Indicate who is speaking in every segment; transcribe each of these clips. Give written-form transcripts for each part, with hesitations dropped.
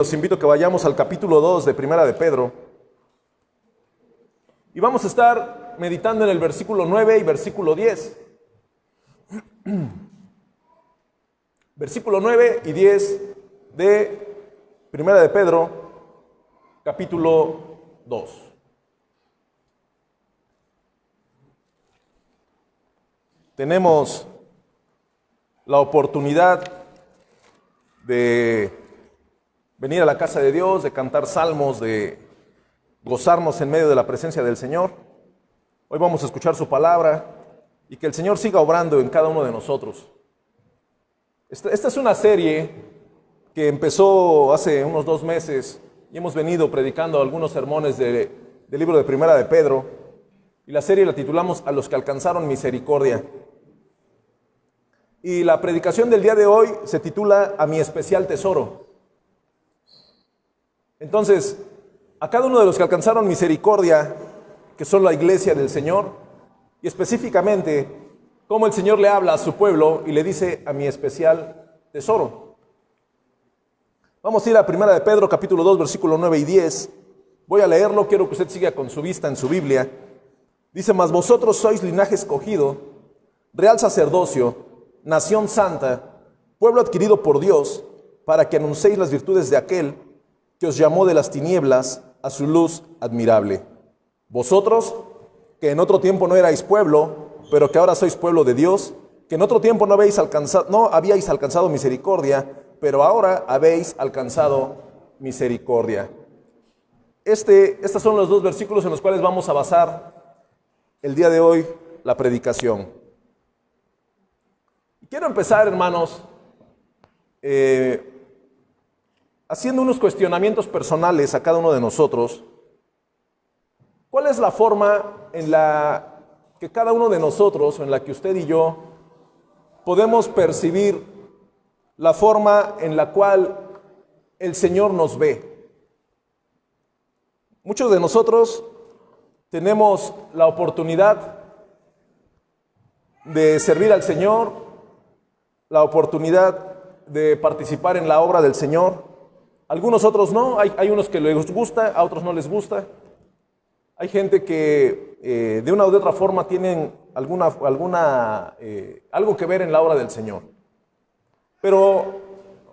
Speaker 1: Los invito a que vayamos al capítulo 2 de Primera de Pedro y vamos a estar meditando en el versículo 9 y versículo 10. Versículo 9 y 10 de Primera de Pedro, capítulo 2. Tenemos la oportunidad de venir a la casa de Dios, de cantar salmos, de gozarnos en medio de la presencia del Señor. Hoy vamos a escuchar su palabra y que el Señor siga obrando en cada uno de nosotros. Esta es una serie que empezó hace unos 2 meses y hemos venido predicando algunos sermones del libro de Primera de Pedro, y la serie la titulamos A los que alcanzaron misericordia. Y la predicación del día de hoy se titula A mi especial tesoro. Entonces, a cada uno de los que alcanzaron misericordia, que son la iglesia del Señor, y específicamente cómo el Señor le habla a su pueblo y le dice a mi especial tesoro. Vamos a ir a Primera de Pedro, capítulo 2, versículo 9 y 10. Voy a leerlo, quiero que usted siga con su vista en su Biblia. Dice: mas vosotros sois linaje escogido, real sacerdocio, nación santa, pueblo adquirido por Dios, para que anunciéis las virtudes de aquel que os llamó de las tinieblas a su luz admirable. Vosotros, que en otro tiempo no erais pueblo, pero que ahora sois pueblo de Dios, que en otro tiempo no habíais alcanzado misericordia, pero ahora habéis alcanzado misericordia. Estos son los 2 versículos en los cuales vamos a basar el día de hoy la predicación. Quiero empezar, hermanos, haciendo unos cuestionamientos personales a cada uno de nosotros. ¿Cuál es la forma en la que cada uno de nosotros, o en la que usted y yo, podemos percibir la forma en la cual el Señor nos ve? Muchos de nosotros tenemos la oportunidad de servir al Señor, la oportunidad de participar en la obra del Señor. Algunos otros no, hay unos que les gusta, a otros no les gusta. Hay gente que de una u otra forma tienen algo que ver en la obra del Señor. Pero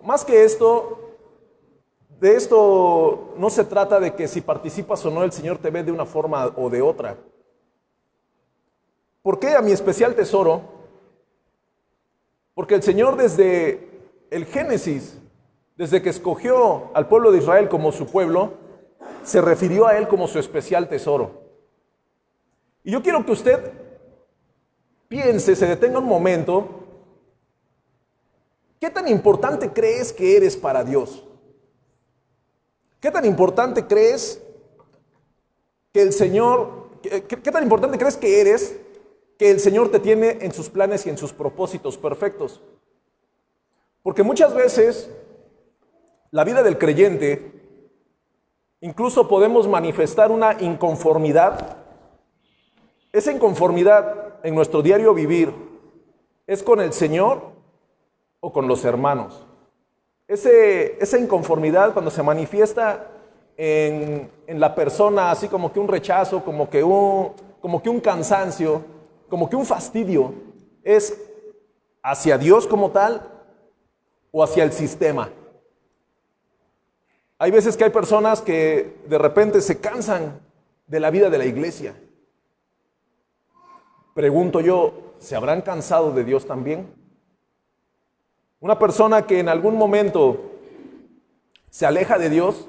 Speaker 1: más que esto, de esto no se trata de que si participas o no el Señor te ve de una forma o de otra. ¿Por qué a mi especial tesoro? Porque el Señor desde el Génesis, desde que escogió al pueblo de Israel como su pueblo, se refirió a él como su especial tesoro. Y yo quiero que usted piense, se detenga un momento, ¿qué tan importante crees que eres para Dios? ¿Qué tan importante crees que el Señor, qué tan importante crees que eres que el Señor te tiene en sus planes y en sus propósitos perfectos? Porque muchas veces la vida del creyente, incluso podemos manifestar una inconformidad. Esa inconformidad en nuestro diario vivir es con el Señor o con los hermanos. Esa inconformidad, cuando se manifiesta en la persona, así como que un rechazo, como que un cansancio, como que un fastidio, ¿es hacia Dios como tal o hacia el sistema? Hay veces que hay personas que de repente se cansan de la vida de la iglesia. Pregunto yo, ¿se habrán cansado de Dios también? Una persona que en algún momento se aleja de Dios,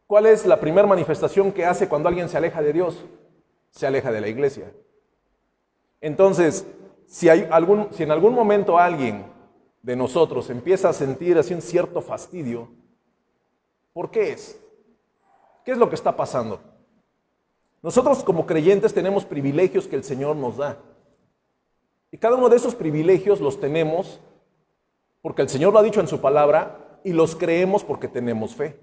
Speaker 1: ¿cuál es la primera manifestación que hace cuando alguien se aleja de Dios? Se aleja de la iglesia. Entonces, si en algún momento alguien de nosotros empieza a sentir así un cierto fastidio, ¿por qué es? ¿Qué es lo que está pasando? Nosotros como creyentes tenemos privilegios que el Señor nos da. Y cada uno de esos privilegios los tenemos porque el Señor lo ha dicho en su palabra y los creemos porque tenemos fe.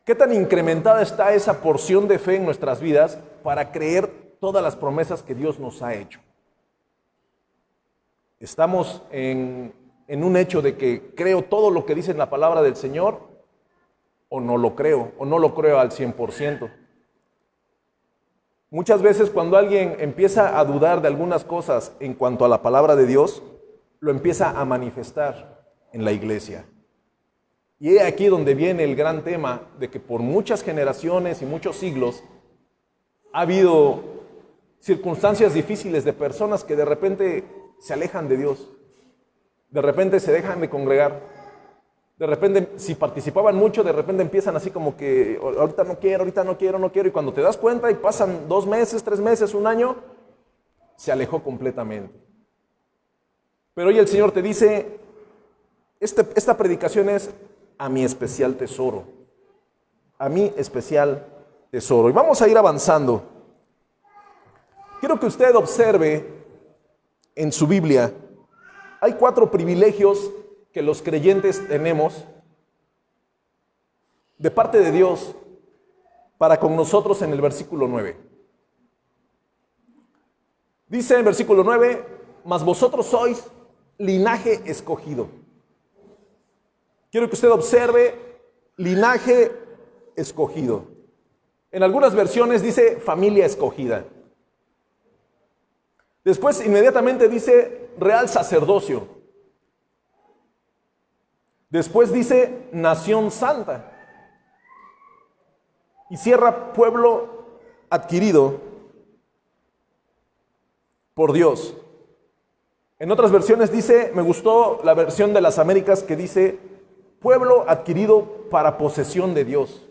Speaker 1: ¿Qué tan incrementada está esa porción de fe en nuestras vidas para creer todas las promesas que Dios nos ha hecho? Estamos en un hecho de que creo todo lo que dice en la palabra del Señor, o no lo creo, o no lo creo al 100%. Muchas veces cuando alguien empieza a dudar de algunas cosas en cuanto a la palabra de Dios, lo empieza a manifestar en la iglesia. Y es aquí donde viene el gran tema de que por muchas generaciones y muchos siglos ha habido circunstancias difíciles de personas que de repente se alejan de Dios, de repente se dejan de congregar, de repente si participaban mucho, de repente empiezan así como que ahorita no quiero, y cuando te das cuenta y pasan 2 meses, 3 meses, 1 año, se alejó completamente. Pero hoy el Señor te dice, esta predicación es a mi especial tesoro, a mi especial tesoro. Y vamos a ir avanzando. Quiero que usted observe en su Biblia, hay 4 privilegios que los creyentes tenemos de parte de Dios para con nosotros en el versículo 9. Dice en el versículo 9, mas vosotros sois linaje escogido. Quiero que usted observe linaje escogido. En algunas versiones dice familia escogida. Después inmediatamente dice real sacerdocio. Después dice nación santa. Y cierra pueblo adquirido por Dios. En otras versiones dice, me gustó la versión de las Américas que dice pueblo adquirido para posesión de Dios.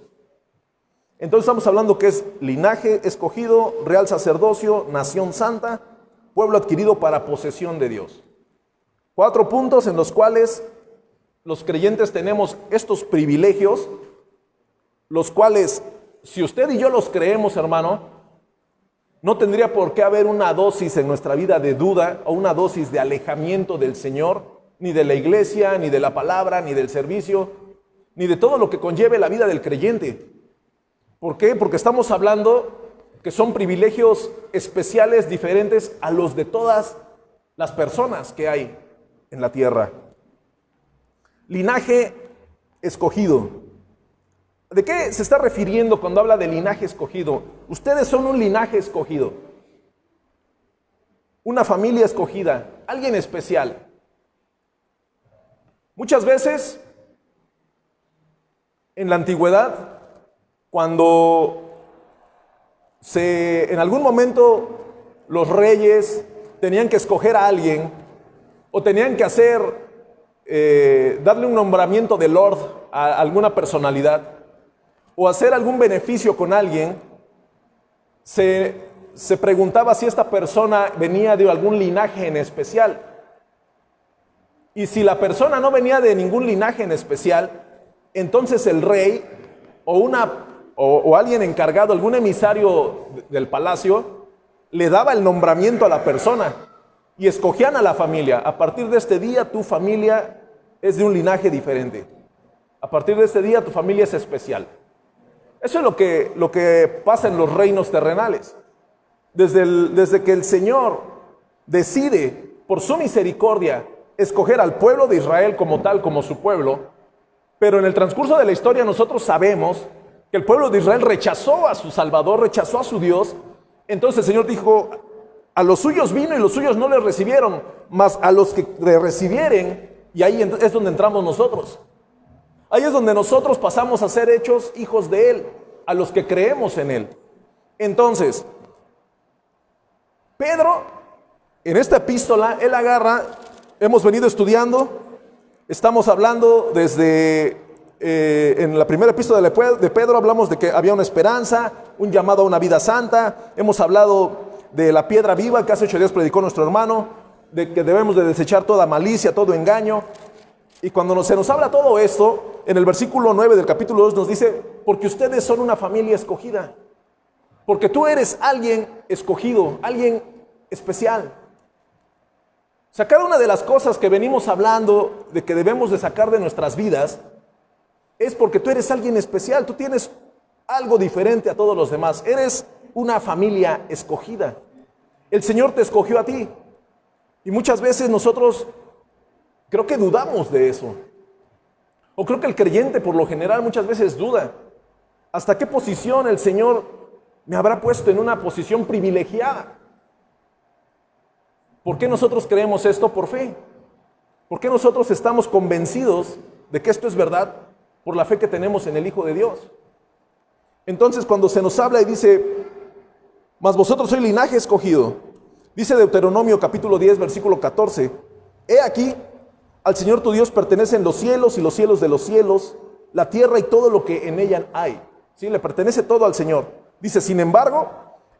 Speaker 1: Entonces estamos hablando que es linaje escogido, real sacerdocio, nación santa, pueblo adquirido para posesión de Dios. 4 puntos en los cuales los creyentes tenemos estos privilegios, los cuales, si usted y yo los creemos, hermano, no tendría por qué haber una dosis en nuestra vida de duda o una dosis de alejamiento del Señor, ni de la iglesia, ni de la palabra, ni del servicio, ni de todo lo que conlleve la vida del creyente. ¿Por qué? Porque estamos hablando que son privilegios especiales diferentes a los de todas las personas que hay en la tierra. Linaje escogido. ¿De qué se está refiriendo cuando habla de linaje escogido? Ustedes son un linaje escogido, una familia escogida, alguien especial. Muchas veces, en la antigüedad, cuando en algún momento los reyes tenían que escoger a alguien o tenían que darle un nombramiento de lord a alguna personalidad o hacer algún beneficio con alguien, se preguntaba si esta persona venía de algún linaje en especial. Y si la persona no venía de ningún linaje en especial, entonces el rey o alguien encargado, algún emisario del palacio, le daba el nombramiento a la persona y escogían a la familia. A partir de este día tu familia es de un linaje diferente. A partir de este día tu familia es especial. Eso es lo que pasa en los reinos terrenales. Desde que el Señor decide, por su misericordia, escoger al pueblo de Israel como tal, como su pueblo, pero en el transcurso de la historia nosotros sabemos que el pueblo de Israel rechazó a su Salvador, rechazó a su Dios. Entonces el Señor dijo, a los suyos vino y los suyos no le recibieron, mas a los que le recibieren, y ahí es donde entramos nosotros. Ahí es donde nosotros pasamos a ser hechos hijos de Él, a los que creemos en Él. Entonces, Pedro, en esta epístola, él agarra, hemos venido estudiando, estamos hablando desde, en la primera epístola de Pedro hablamos de que había una esperanza, un llamado a una vida santa, hemos hablado de la piedra viva que hace 8 días predicó nuestro hermano, de que debemos de desechar toda malicia, todo engaño. Y cuando se nos habla todo esto, en el versículo 9 del capítulo 2 nos dice, porque ustedes son una familia escogida, porque tú eres alguien escogido, alguien especial. O sea, cada una de las cosas que venimos hablando de que debemos de sacar de nuestras vidas, es porque tú eres alguien especial, tú tienes algo diferente a todos los demás, eres una familia escogida. El Señor te escogió a ti. Y muchas veces nosotros creo que dudamos de eso. O creo que el creyente por lo general muchas veces duda. ¿Hasta qué posición el Señor me habrá puesto en una posición privilegiada? ¿Por qué nosotros creemos esto por fe? ¿Por qué nosotros estamos convencidos de que esto es verdad? Por la fe que tenemos en el Hijo de Dios. Entonces, cuando se nos habla y dice, mas vosotros sois linaje escogido, dice Deuteronomio capítulo 10, versículo 14, he aquí, al Señor tu Dios pertenecen los cielos y los cielos de los cielos, la tierra y todo lo que en ella hay. ¿Sí? Le pertenece todo al Señor. Dice, sin embargo,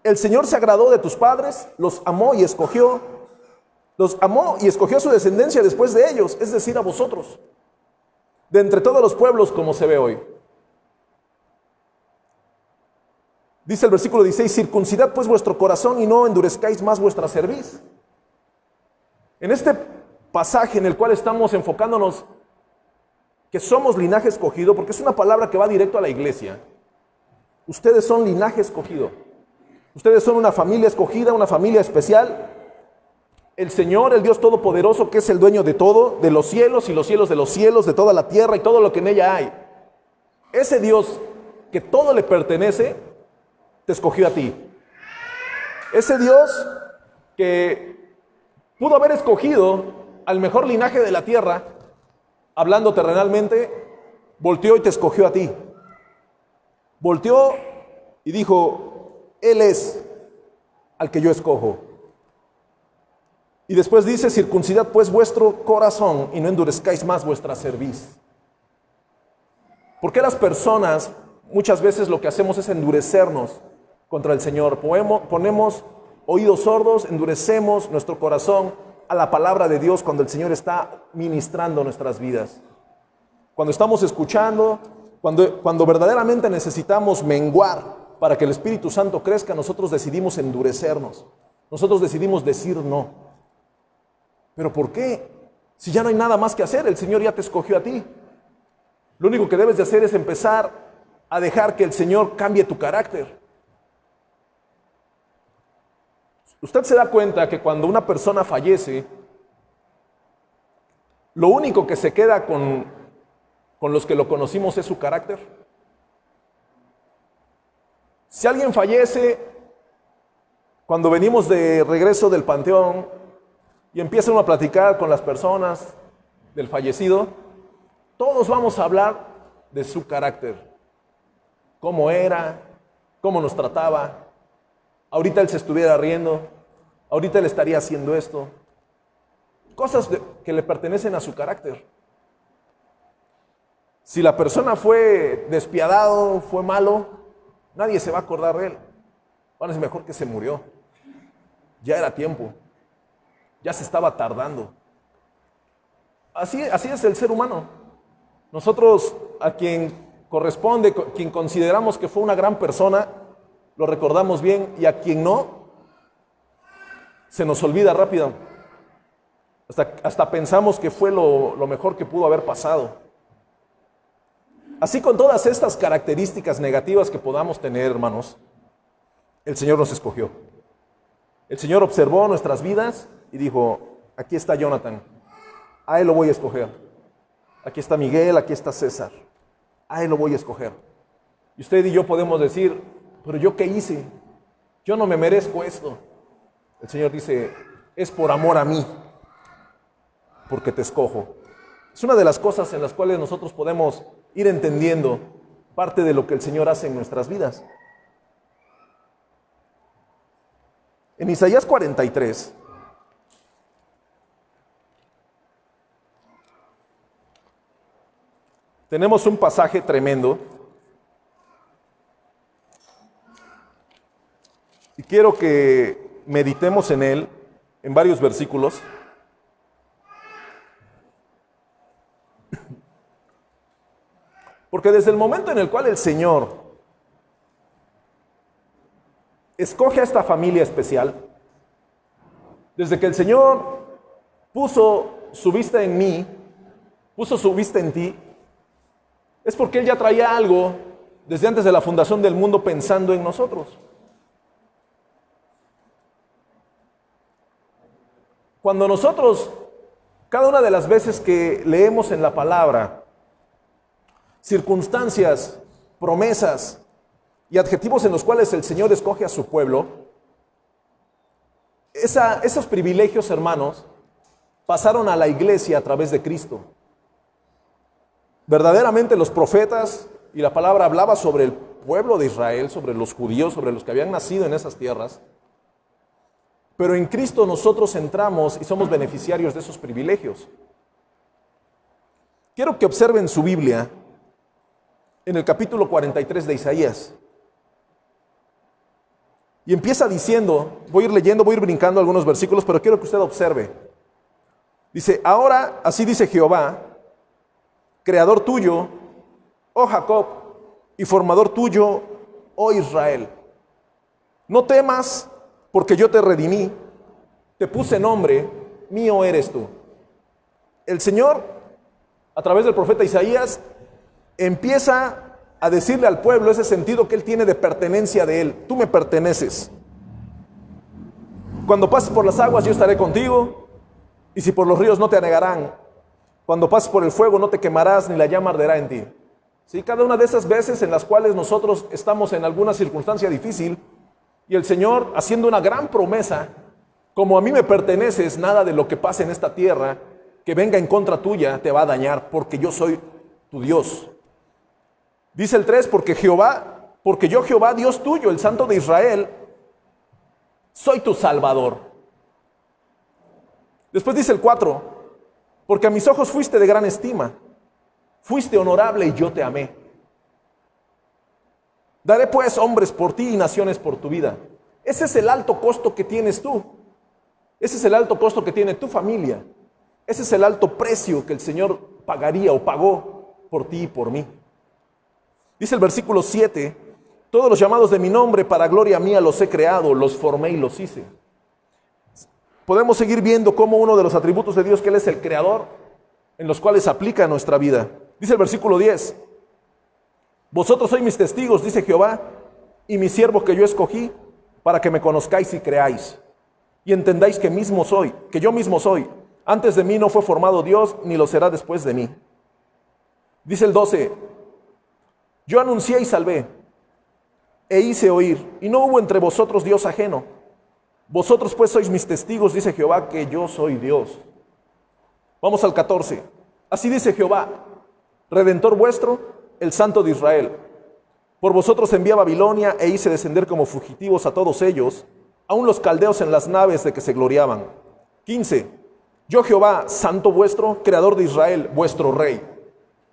Speaker 1: el Señor se agradó de tus padres, los amó y escogió a su descendencia después de ellos, es decir, a vosotros, de entre todos los pueblos como se ve hoy. Dice el versículo 16, circuncidad pues vuestro corazón y no endurezcáis más vuestra cerviz. En este pasaje en el cual estamos enfocándonos que somos linaje escogido, porque es una palabra que va directo a la iglesia. Ustedes son linaje escogido. Ustedes son una familia escogida, una familia especial. El Señor, el Dios Todopoderoso, que es el dueño de todo, de los cielos y los cielos de los cielos, de toda la tierra y todo lo que en ella hay. Ese Dios que todo le pertenece, te escogió a ti. Ese Dios que pudo haber escogido al mejor linaje de la tierra, hablando terrenalmente, volteó y te escogió a ti. Volteó y dijo, Él es al que yo escojo. Y después dice, circuncidad pues vuestro corazón y no endurezcáis más vuestra cerviz. ¿Por qué las personas muchas veces lo que hacemos es endurecernos contra el Señor? Ponemos oídos sordos, endurecemos nuestro corazón a la palabra de Dios cuando el Señor está ministrando nuestras vidas. Cuando estamos escuchando, cuando verdaderamente necesitamos menguar para que el Espíritu Santo crezca, nosotros decidimos endurecernos. Nosotros decidimos decir no. ¿Pero por qué? Si ya no hay nada más que hacer, el Señor ya te escogió a ti. Lo único que debes de hacer es empezar a dejar que el Señor cambie tu carácter. Usted se da cuenta que cuando una persona fallece, lo único que se queda con los que lo conocimos es su carácter. Si alguien fallece, cuando venimos de regreso del panteón y empiezan a platicar con las personas del fallecido, todos vamos a hablar de su carácter. Cómo era, cómo nos trataba. Ahorita él se estuviera riendo, ahorita él estaría haciendo esto. Cosas que le pertenecen a su carácter. Si la persona fue despiadado, fue malo, nadie se va a acordar de él. Bueno, es mejor que se murió. Ya era tiempo. Ya se estaba tardando. Así es el ser humano. Nosotros, a quien corresponde, quien consideramos que fue una gran persona, lo recordamos bien, y a quien no, se nos olvida rápido. Hasta pensamos que fue lo mejor que pudo haber pasado. Así, con todas estas características negativas que podamos tener, hermanos, el Señor nos escogió. El Señor observó nuestras vidas y dijo, aquí está Jonathan, a él lo voy a escoger. Aquí está Miguel, aquí está César, a él lo voy a escoger. Y usted y yo podemos decir, pero ¿yo qué hice? Yo no me merezco esto. El Señor dice, es por amor a mí, porque te escojo. Es una de las cosas en las cuales nosotros podemos ir entendiendo parte de lo que el Señor hace en nuestras vidas. En Isaías 43, tenemos un pasaje tremendo y quiero que meditemos en él, en varios versículos. Porque desde el momento en el cual el Señor escoge a esta familia especial, desde que el Señor puso su vista en mí, puso su vista en ti, es porque Él ya traía algo desde antes de la fundación del mundo pensando en nosotros. Cuando nosotros, cada una de las veces que leemos en la palabra, circunstancias, promesas y adjetivos en los cuales el Señor escoge a su pueblo, esos privilegios, hermanos, pasaron a la iglesia a través de Cristo. Verdaderamente los profetas y la palabra hablaba sobre el pueblo de Israel, sobre los judíos, sobre los que habían nacido en esas tierras. Pero en Cristo nosotros entramos y somos beneficiarios de esos privilegios. Quiero que observen su Biblia en el capítulo 43 de Isaías. Y empieza diciendo, voy a ir leyendo, voy a ir brincando algunos versículos, pero quiero que usted observe. Dice, ahora así dice Jehová, creador tuyo, oh Jacob, y formador tuyo, oh Israel. No temas, porque yo te redimí, te puse nombre, mío eres tú. El Señor, a través del profeta Isaías, empieza a decirle al pueblo ese sentido que Él tiene de pertenencia de Él. Tú me perteneces. Cuando pases por las aguas, yo estaré contigo, y si por los ríos no te anegarán. Cuando pases por el fuego, no te quemarás, ni la llama arderá en ti. ¿Sí? Cada una de esas veces en las cuales nosotros estamos en alguna circunstancia difícil, y el Señor haciendo una gran promesa, como a mí me perteneces, nada de lo que pase en esta tierra, que venga en contra tuya, te va a dañar, porque yo soy tu Dios. Dice el 3, porque yo Jehová, Dios tuyo, el Santo de Israel, soy tu Salvador. Después dice el 4, porque a mis ojos fuiste de gran estima, fuiste honorable y yo te amé. Daré pues hombres por ti y naciones por tu vida. Ese es el alto costo que tienes tú. Ese es el alto costo que tiene tu familia. Ese es el alto precio que el Señor pagaría o pagó por ti y por mí. Dice el versículo 7, todos los llamados de mi nombre para gloria mía los he creado, los formé y los hice. Podemos seguir viendo cómo uno de los atributos de Dios, que Él es el creador, en los cuales aplica a nuestra vida. Dice el versículo 10, vosotros sois mis testigos, dice Jehová, y mi siervo que yo escogí, para que me conozcáis y creáis, y entendáis que yo mismo soy. Antes de mí no fue formado Dios, ni lo será después de mí. Dice el 12, yo anuncié y salvé, e hice oír, y no hubo entre vosotros Dios ajeno. Vosotros pues sois mis testigos, dice Jehová, que yo soy Dios. Vamos al 14. Así dice Jehová, Redentor vuestro, el Santo de Israel. Por vosotros envié a Babilonia e hice descender como fugitivos a todos ellos, aun los caldeos en las naves de que se gloriaban. 15. Yo Jehová, Santo vuestro, Creador de Israel, vuestro Rey.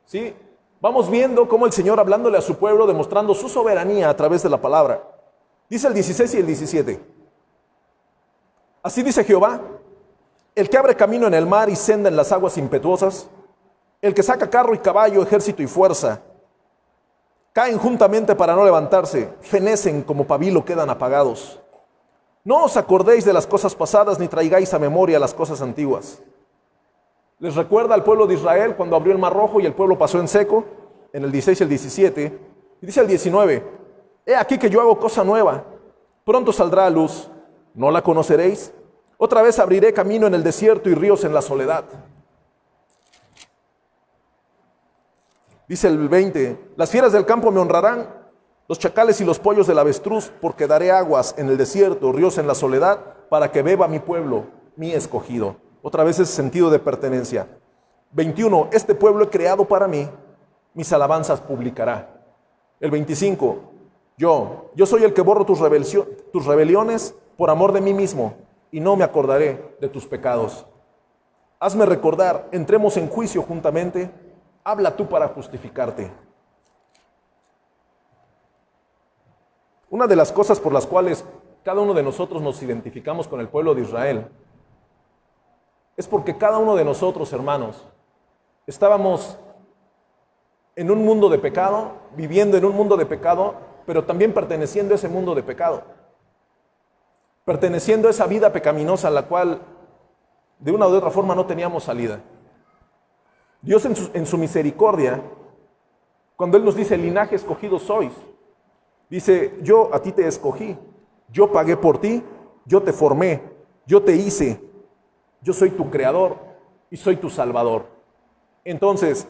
Speaker 1: ¿Sí? Vamos viendo cómo el Señor, hablándole a su pueblo, demostrando su soberanía a través de la palabra. Dice el 16 y el 17. Así dice Jehová, el que abre camino en el mar y senda en las aguas impetuosas, el que saca carro y caballo, ejército y fuerza, caen juntamente para no levantarse, fenecen como pabilo, quedan apagados. No os acordéis de las cosas pasadas, ni traigáis a memoria las cosas antiguas. Les recuerda al pueblo de Israel cuando abrió el Mar Rojo y el pueblo pasó en seco, en el 16 y el 17, y dice el 19, he aquí que yo hago cosa nueva, pronto saldrá a luz, ¿no la conoceréis? Otra vez abriré camino en el desierto y ríos en la soledad. Dice el 20, las fieras del campo me honrarán, los chacales y los pollos del avestruz, porque daré aguas en el desierto, ríos en la soledad, para que beba mi pueblo, mi escogido. Otra vez ese sentido de pertenencia. 21, este pueblo he creado para mí, mis alabanzas publicará. El 25, yo soy el que borro tus rebeliones por amor de mí mismo, y no me acordaré de tus pecados. Hazme recordar, entremos en juicio juntamente, habla tú para justificarte. Una de las cosas por las cuales cada uno de nosotros nos identificamos con el pueblo de Israel es porque cada uno de nosotros, hermanos, estábamos en un mundo de pecado, viviendo en un mundo de pecado, pero también perteneciendo a ese mundo de pecado, perteneciendo a esa vida pecaminosa a la cual de una u otra forma no teníamos salida. Dios en su misericordia, cuando Él nos dice, linaje escogido sois, dice, yo a ti te escogí, yo pagué por ti, yo te formé, yo te hice, yo soy tu creador y soy tu salvador. Entonces,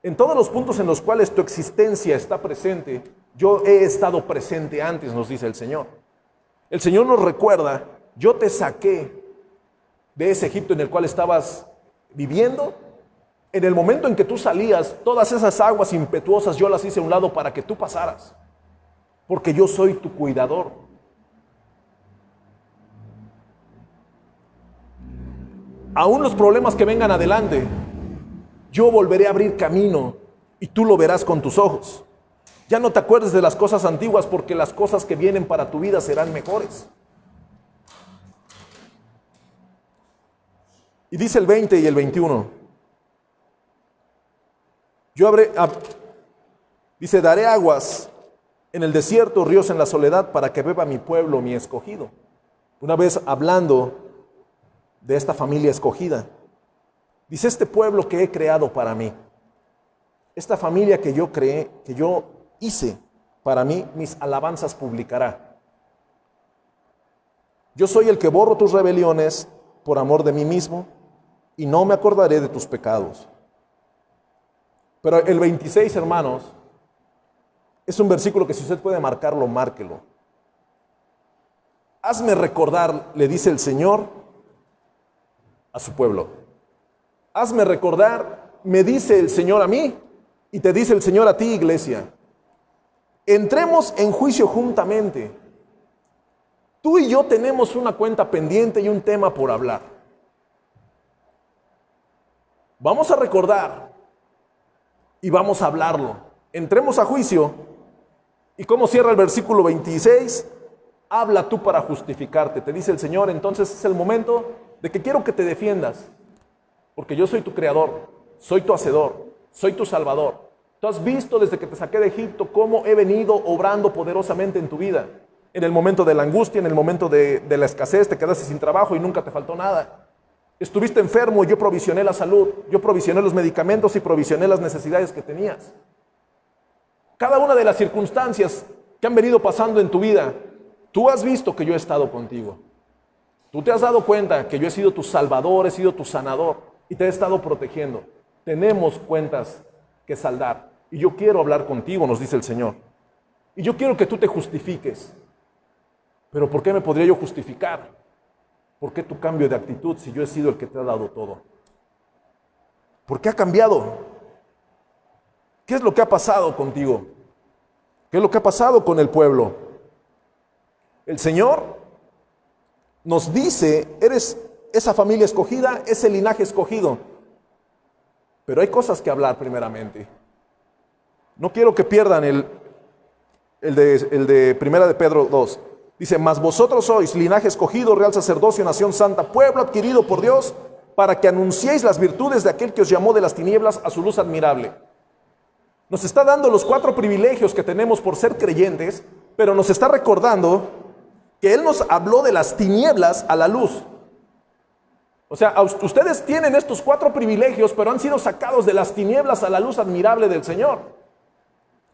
Speaker 1: En todos los puntos en los cuales tu existencia está presente, yo he estado presente antes, nos dice el Señor. El Señor nos recuerda, yo te saqué de ese Egipto en el cual estabas viviendo. En el momento en que tú salías, todas esas aguas impetuosas yo las hice a un lado para que tú pasaras, porque yo soy tu cuidador. Aún los problemas que vengan adelante, yo volveré a abrir camino y tú lo verás con tus ojos. Ya no te acuerdes de las cosas antiguas, porque las cosas que vienen para tu vida serán mejores. Y dice el 20 y el 21. Dice, daré aguas en el desierto, ríos en la soledad, para que beba mi pueblo, mi escogido. Una vez hablando de esta familia escogida, dice, este pueblo que he creado para mí, esta familia que yo creé, que yo hice para mí, mis alabanzas publicará. Yo soy el que borro tus rebeliones por amor de mí mismo, y no me acordaré de tus pecados. Pero el 26, hermanos, es un versículo que si usted puede marcarlo, márquelo. Hazme recordar, le dice el Señor a su pueblo. Hazme recordar, me dice el Señor a mí, y te dice el Señor a ti, iglesia. Entremos en juicio juntamente. Tú y yo tenemos una cuenta pendiente y un tema por hablar. Vamos a recordar y vamos a hablarlo. Entremos a juicio. ¿Y cómo cierra el versículo 26? Habla tú para justificarte, te dice el Señor. Entonces es el momento de que quiero que te defiendas, porque yo soy tu creador, soy tu hacedor, soy tu salvador. Tú has visto desde que te saqué de Egipto cómo he venido obrando poderosamente en tu vida. En el momento de la angustia, en el momento de la escasez, te quedaste sin trabajo y nunca te faltó nada. Estuviste enfermo y yo provisioné la salud, yo provisioné los medicamentos y provisioné las necesidades que tenías. Cada una de las circunstancias que han venido pasando en tu vida, tú has visto que yo he estado contigo. Tú te has dado cuenta que yo he sido tu salvador, he sido tu sanador y te he estado protegiendo. Tenemos cuentas que saldar y yo quiero hablar contigo, nos dice el Señor. Y yo quiero que tú te justifiques. Pero ¿por qué me podría yo justificar? ¿Por qué tu cambio de actitud si yo he sido el que te ha dado todo? ¿Por qué ha cambiado? ¿Qué es lo que ha pasado contigo? ¿Qué es lo que ha pasado con el pueblo? El Señor nos dice, eres esa familia escogida, ese linaje escogido. Pero hay cosas que hablar primeramente. No quiero que pierdan el de Primera de Pedro 2. Dice, mas vosotros sois linaje escogido, real sacerdocio, nación santa, pueblo adquirido por Dios, para que anunciéis las virtudes de aquel que os llamó de las tinieblas a su luz admirable. Nos está dando los 4 privilegios que tenemos por ser creyentes, pero nos está recordando que Él nos habló de las tinieblas a la luz. O sea, ustedes tienen estos 4 privilegios, pero han sido sacados de las tinieblas a la luz admirable del Señor.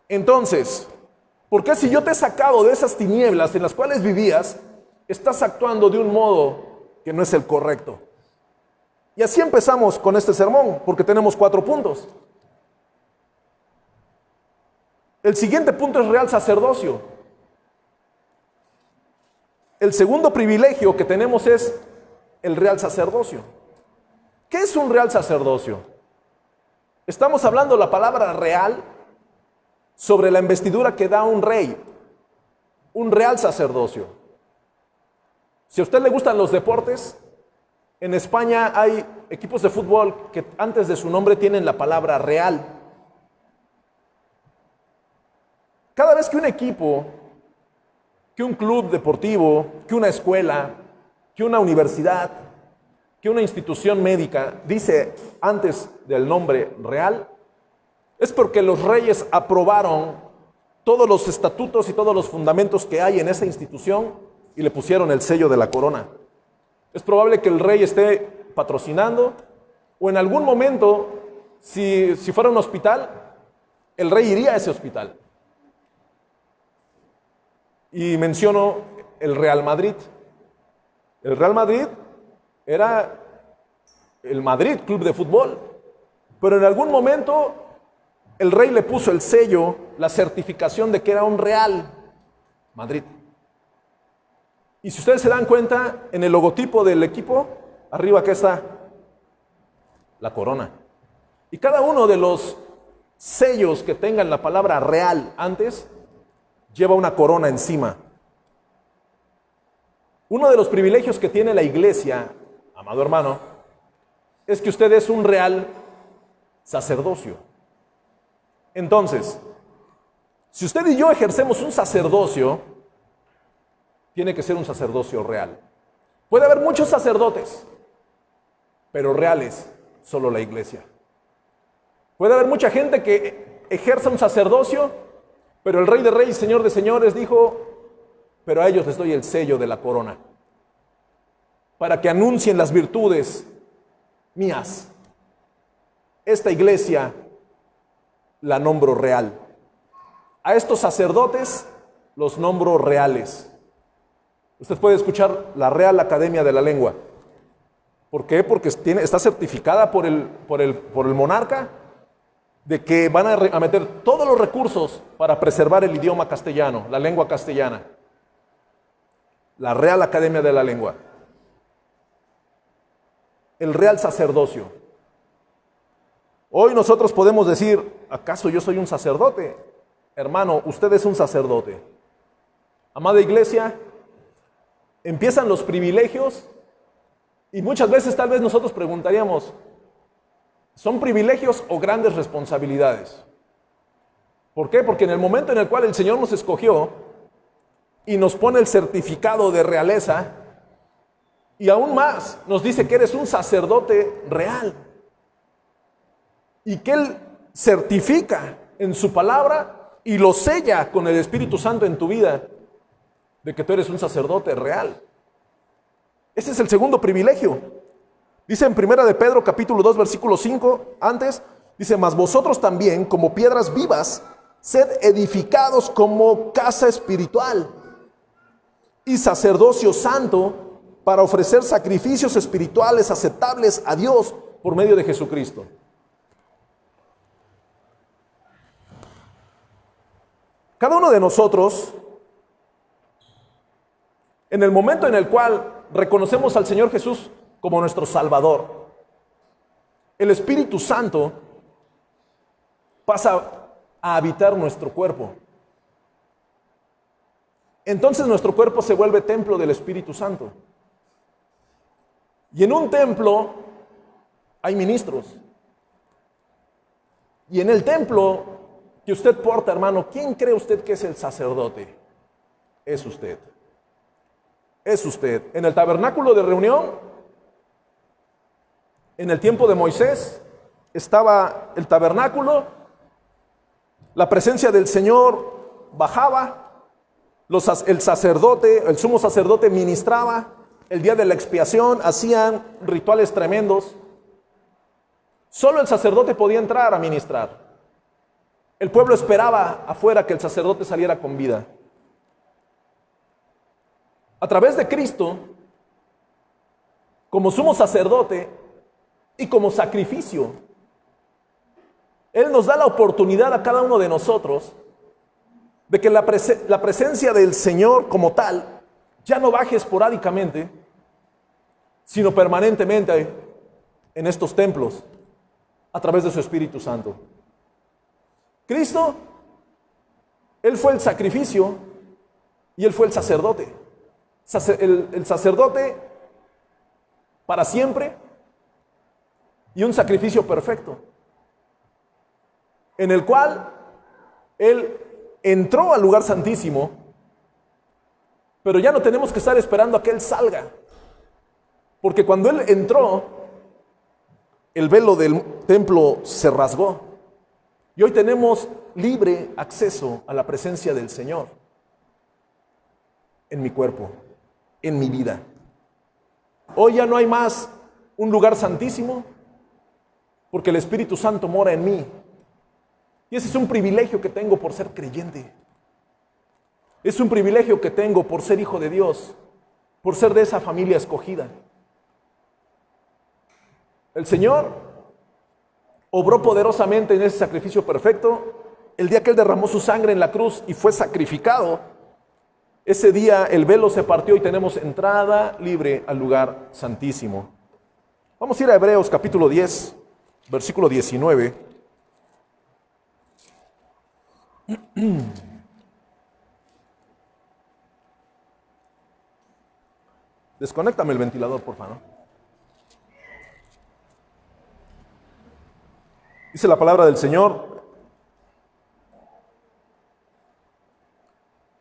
Speaker 1: Entonces, ¿por qué si yo te he sacado de esas tinieblas en las cuales vivías, estás actuando de un modo que no es el correcto? Y así empezamos con este sermón, porque tenemos 4 puntos. El siguiente punto es real sacerdocio. El segundo privilegio que tenemos es el real sacerdocio. ¿Qué es un real sacerdocio? Estamos hablando la palabra real sobre la investidura que da un rey, un real sacerdocio. Si a usted le gustan los deportes, en España hay equipos de fútbol que antes de su nombre tienen la palabra real. Cada vez que un equipo, que un club deportivo, que una escuela, que una universidad, que una institución médica dice antes del nombre real, es porque los reyes aprobaron todos los estatutos y todos los fundamentos que hay en esa institución y le pusieron el sello de la corona. Es probable que el rey esté patrocinando o en algún momento, si fuera un hospital, el rey iría a ese hospital. Y menciono el Real Madrid. El Real Madrid era el Madrid Club de Fútbol, pero en algún momento el rey le puso el sello, la certificación de que era un Real Madrid. Y si ustedes se dan cuenta, en el logotipo del equipo, arriba que está la corona. Y cada uno de los sellos que tengan la palabra Real antes, lleva una corona encima. Uno de los privilegios que tiene la iglesia, amado hermano, es que usted es un real sacerdocio. Entonces, si usted y yo ejercemos un sacerdocio, tiene que ser un sacerdocio real. Puede haber muchos sacerdotes, pero reales, solo la iglesia. Puede haber mucha gente que ejerza un sacerdocio, pero el Rey de Reyes, Señor de Señores dijo, pero a ellos les doy el sello de la corona, para que anuncien las virtudes mías. Esta iglesia la nombro real. A estos sacerdotes los nombro reales. Usted puede escuchar la Real Academia de la Lengua. ¿Por qué? Porque está certificada por el monarca de que van a meter todos los recursos para preservar el idioma castellano, la lengua castellana. La Real Academia de la Lengua. El Real Sacerdocio. Hoy nosotros podemos decir, ¿acaso yo soy un sacerdote? Hermano, usted es un sacerdote. Amada iglesia, empiezan los privilegios y muchas veces tal vez nosotros preguntaríamos, ¿son privilegios o grandes responsabilidades? ¿Por qué? Porque en el momento en el cual el Señor nos escogió y nos pone el certificado de realeza, y aún más nos dice que eres un sacerdote real, y que Él certifica en su palabra y lo sella con el Espíritu Santo en tu vida, de que tú eres un sacerdote real. Ese es el segundo privilegio. Dice en 1 de Pedro capítulo 2 versículo 5, antes, dice, mas vosotros también como piedras vivas, sed edificados como casa espiritual y sacerdocio santo para ofrecer sacrificios espirituales aceptables a Dios por medio de Jesucristo. Cada uno de nosotros, en el momento en el cual reconocemos al Señor Jesús como nuestro Salvador, el Espíritu Santo pasa a habitar nuestro cuerpo. Entonces nuestro cuerpo se vuelve templo del Espíritu Santo. Y en un templo hay ministros. Y en el templo que usted porta, hermano, ¿quién cree usted que es el sacerdote? Es usted. Es usted. En el tabernáculo de reunión, en el tiempo de Moisés, estaba el tabernáculo, la presencia del Señor bajaba, el sacerdote, el sumo sacerdote ministraba, el día de la expiación hacían rituales tremendos. Solo el sacerdote podía entrar a ministrar. El pueblo esperaba afuera que el sacerdote saliera con vida. A través de Cristo, como sumo sacerdote y como sacrificio, Él nos da la oportunidad a cada uno de nosotros de que la presencia del Señor como tal ya no baje esporádicamente, sino permanentemente en estos templos a través de su Espíritu Santo. Cristo, Él fue el sacrificio y Él fue el sacerdote. El sacerdote para siempre y un sacrificio perfecto, en el cual Él entró al lugar santísimo, pero ya no tenemos que estar esperando a que Él salga, porque cuando Él entró, el velo del templo se rasgó y hoy tenemos libre acceso a la presencia del Señor en mi cuerpo, en mi vida. Hoy ya no hay más un lugar santísimo, porque el Espíritu Santo mora en mí. Y ese es un privilegio que tengo por ser creyente. Es un privilegio que tengo por ser hijo de Dios, por ser de esa familia escogida. El Señor obró poderosamente en ese sacrificio perfecto. El día que Él derramó su sangre en la cruz y fue sacrificado, ese día el velo se partió y tenemos entrada libre al lugar santísimo. Vamos a ir a Hebreos capítulo 10, versículo 19. Desconéctame el ventilador, por favor. Dice la palabra del Señor,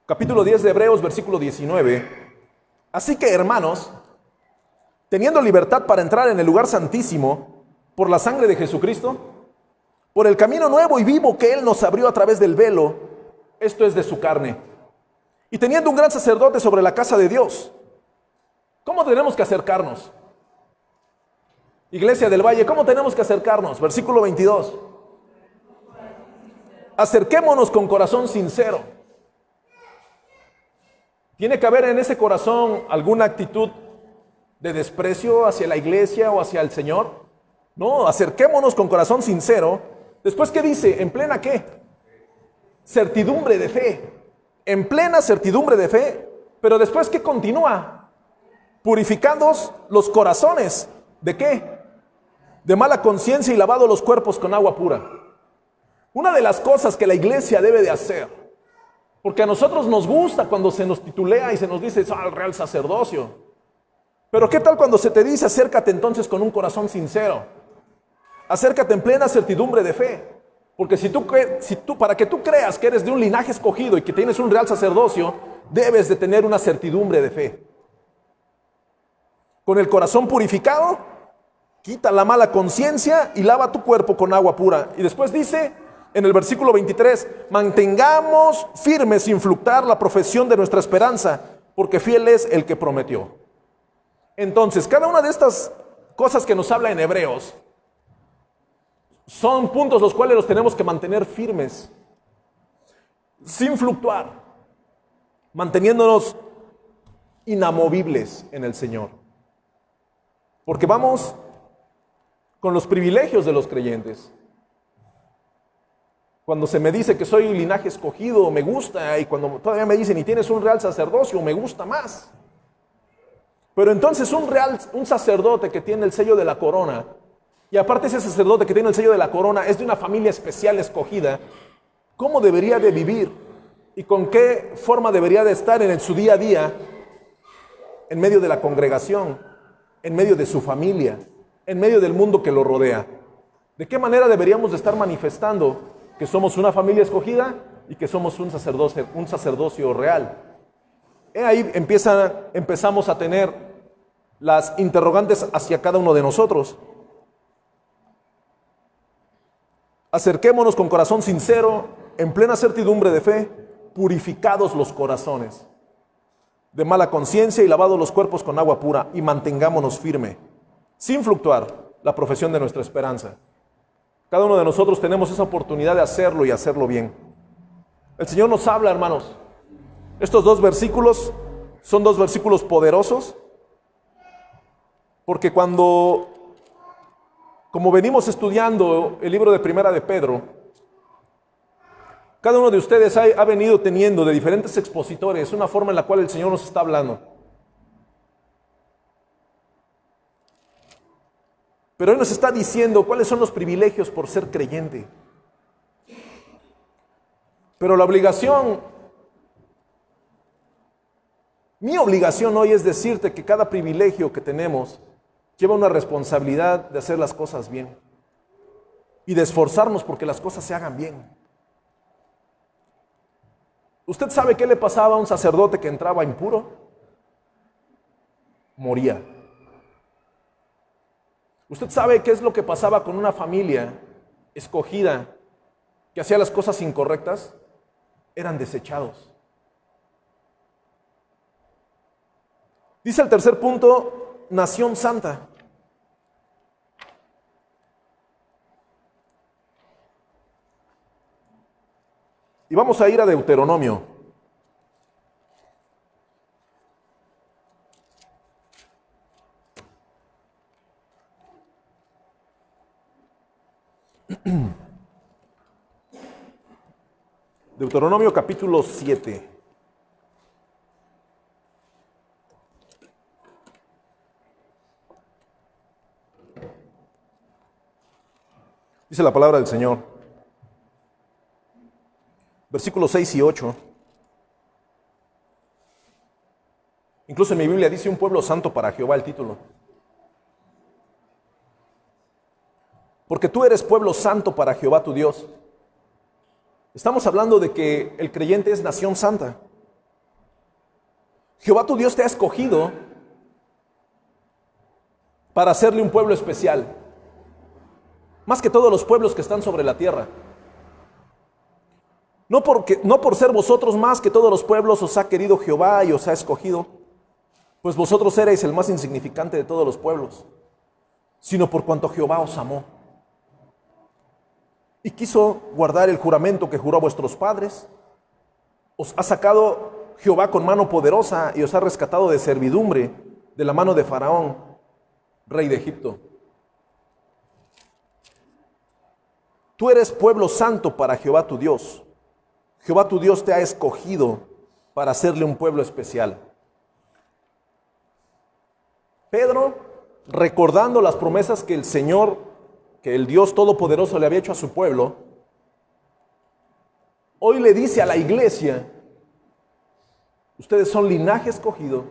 Speaker 1: capítulo 10 de Hebreos, versículo 19. Así que, hermanos, teniendo libertad para entrar en el lugar santísimo por la sangre de Jesucristo, por el camino nuevo y vivo que Él nos abrió a través del velo, esto es de su carne, y teniendo un gran sacerdote sobre la casa de Dios, ¿cómo tenemos que acercarnos? Iglesia del Valle, ¿cómo tenemos que acercarnos? Versículo 22. Acerquémonos con corazón sincero. ¿Tiene que haber en ese corazón alguna actitud de desprecio hacia la iglesia o hacia el Señor? No, acerquémonos con corazón sincero. Después, ¿qué dice? ¿En plena qué? Certidumbre de fe. En plena certidumbre de fe. Pero después, ¿qué continúa? Purificándoos los corazones. ¿De qué? De mala conciencia y lavado los cuerpos con agua pura. Una de las cosas que la iglesia debe de hacer, porque a nosotros nos gusta cuando se nos titulea y se nos dice el real sacerdocio, pero ¿qué tal cuando se te dice acércate entonces con un corazón sincero? Acércate en plena certidumbre de fe, porque si tú para que tú creas que eres de un linaje escogido y que tienes un real sacerdocio, debes de tener una certidumbre de fe. Con el corazón purificado, quita la mala conciencia y lava tu cuerpo con agua pura. Y después dice en el versículo 23, mantengamos firmes sin fluctuar la profesión de nuestra esperanza, porque fiel es el que prometió. Entonces, cada una de estas cosas que nos habla en Hebreos son puntos los cuales los tenemos que mantener firmes, sin fluctuar, manteniéndonos inamovibles en el Señor. Porque vamos con los privilegios de los creyentes. Cuando se me dice que soy un linaje escogido, me gusta, y cuando todavía me dicen, y tienes un real sacerdocio, me gusta más. Pero entonces un sacerdote que tiene el sello de la corona, y aparte ese sacerdote que tiene el sello de la corona es de una familia especial escogida, ¿cómo debería de vivir? ¿Y con qué forma debería de estar en su día a día, en medio de la congregación, en medio de su familia, en medio del mundo que lo rodea? ¿De qué manera deberíamos de estar manifestando que somos una familia escogida y que somos un sacerdocio real? Ahí empezamos a tener las interrogantes hacia cada uno de nosotros. Acerquémonos con corazón sincero, en plena certidumbre de fe, purificados los corazones de mala conciencia y lavados los cuerpos con agua pura, y mantengámonos firme, sin fluctuar, la profesión de nuestra esperanza. Cada uno de nosotros tenemos esa oportunidad de hacerlo y hacerlo bien. El Señor nos habla, hermanos. Estos dos versículos son dos versículos poderosos, porque como venimos estudiando el libro de Primera de Pedro, cada uno de ustedes ha venido teniendo de diferentes expositores una forma en la cual el Señor nos está hablando. Pero Él nos está diciendo cuáles son los privilegios por ser creyente. Pero la obligación, mi obligación hoy es decirte que cada privilegio que tenemos lleva una responsabilidad de hacer las cosas bien y de esforzarnos porque las cosas se hagan bien. ¿Usted sabe qué le pasaba a un sacerdote que entraba impuro? Moría. ¿Usted sabe qué es lo que pasaba con una familia escogida que hacía las cosas incorrectas? Eran desechados. Dice el tercer punto, nación santa. Y vamos a ir a Deuteronomio. Deuteronomio capítulo 7. Dice la palabra del Señor, versículos 6 y 8. Incluso en mi Biblia dice un pueblo santo para Jehová el título. Porque tú eres pueblo santo para Jehová tu Dios. Estamos hablando de que el creyente es nación santa. Jehová tu Dios te ha escogido para hacerle un pueblo especial, más que todos los pueblos que están sobre la tierra. No por ser vosotros más que todos los pueblos os ha querido Jehová y os ha escogido, pues vosotros erais el más insignificante de todos los pueblos, sino por cuanto Jehová os amó y quiso guardar el juramento que juró a vuestros padres. Os ha sacado Jehová con mano poderosa y os ha rescatado de servidumbre, de la mano de Faraón, rey de Egipto. Tú eres pueblo santo para Jehová tu Dios. Jehová tu Dios te ha escogido para hacerle un pueblo especial. Pedro, recordando las promesas que el Señor, que el Dios Todopoderoso le había hecho a su pueblo, hoy le dice a la iglesia: ustedes son linaje escogido,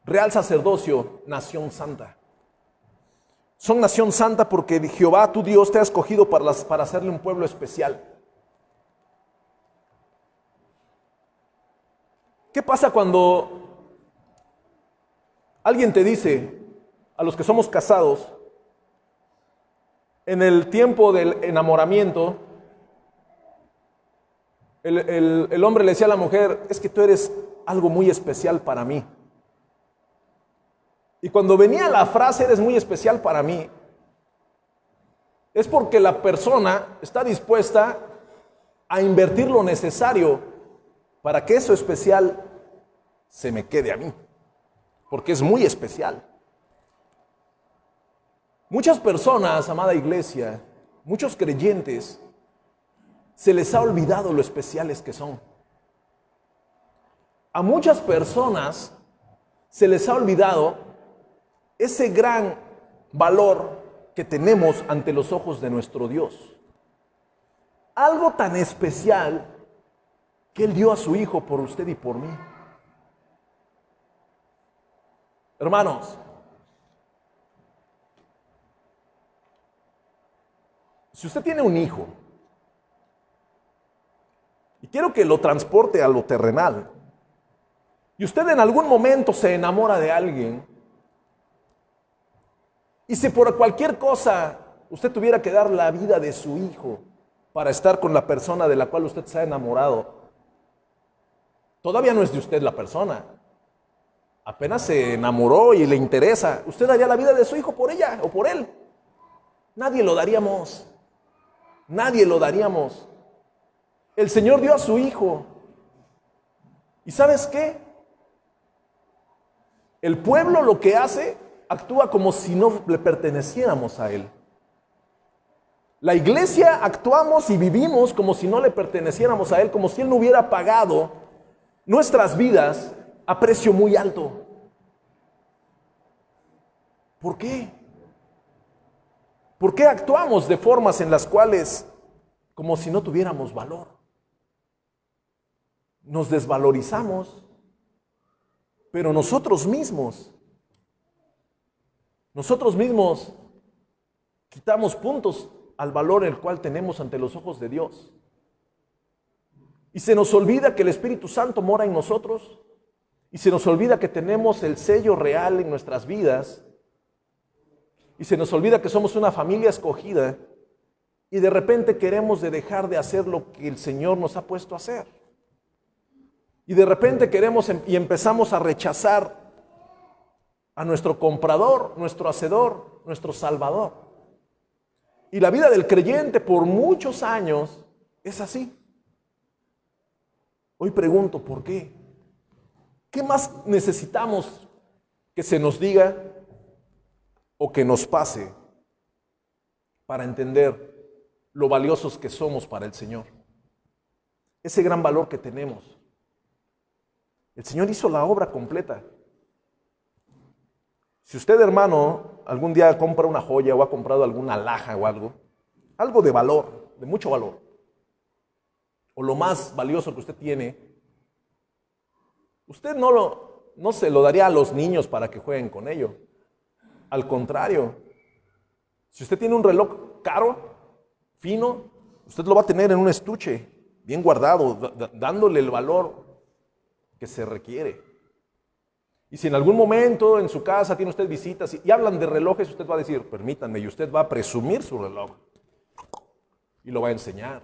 Speaker 1: real sacerdocio, nación santa. Son nación santa porque Jehová tu Dios te ha escogido para hacerle un pueblo especial. ¿Qué pasa cuando alguien te dice, a los que somos casados, en el tiempo del enamoramiento, el hombre le decía a la mujer: es que tú eres algo muy especial para mí? Y cuando venía la frase "eres muy especial para mí", es porque la persona está dispuesta a invertir lo necesario para que eso especial se me quede a mí, porque es muy especial. Muchas personas, amada iglesia, muchos creyentes, se les ha olvidado lo especiales que son. A muchas personas se les ha olvidado ese gran valor que tenemos ante los ojos de nuestro Dios. Algo tan especial que Él dio a su Hijo por usted y por mí. Hermanos, si usted tiene un hijo y quiero que lo transporte a lo terrenal, y usted en algún momento se enamora de alguien, y si por cualquier cosa usted tuviera que dar la vida de su hijo para estar con la persona de la cual usted se ha enamorado, todavía no es de usted la persona, apenas se enamoró y le interesa, usted daría la vida de su hijo por ella o por él. Nadie lo daríamos. Nadie lo daríamos. El Señor dio a su Hijo. ¿Y sabes qué? El pueblo lo que hace, actúa como si no le perteneciéramos a Él. La iglesia actuamos y vivimos como si no le perteneciéramos a Él, como si Él no hubiera pagado nuestras vidas a precio muy alto. ¿Por qué? ¿Por qué actuamos de formas en las cuales como si no tuviéramos valor? Nos desvalorizamos, pero nosotros mismos quitamos puntos al valor el cual tenemos ante los ojos de Dios. Y se nos olvida que el Espíritu Santo mora en nosotros, y se nos olvida que tenemos el sello real en nuestras vidas, y se nos olvida que somos una familia escogida, y de repente queremos dejar de hacer lo que el Señor nos ha puesto a hacer. Y de repente y empezamos a rechazar a nuestro comprador, nuestro hacedor, nuestro salvador. Y la vida del creyente por muchos años es así. Hoy pregunto, ¿por qué? ¿Qué más necesitamos que se nos diga o que nos pase para entender lo valiosos que somos para el Señor? ese gran valor que tenemos. El Señor hizo la obra completa. Si usted, hermano, algún día compra una joya o ha comprado alguna alhaja o algo de valor, de mucho valor, o lo más valioso que usted tiene, usted no se lo daría a los niños para que jueguen con ello. Al contrario, si usted tiene un reloj caro, fino, usted lo va a tener en un estuche, bien guardado, dándole el valor que se requiere. Y si en algún momento en su casa tiene usted visitas y hablan de relojes, usted va a decir, permítanme, y usted va a presumir su reloj y lo va a enseñar.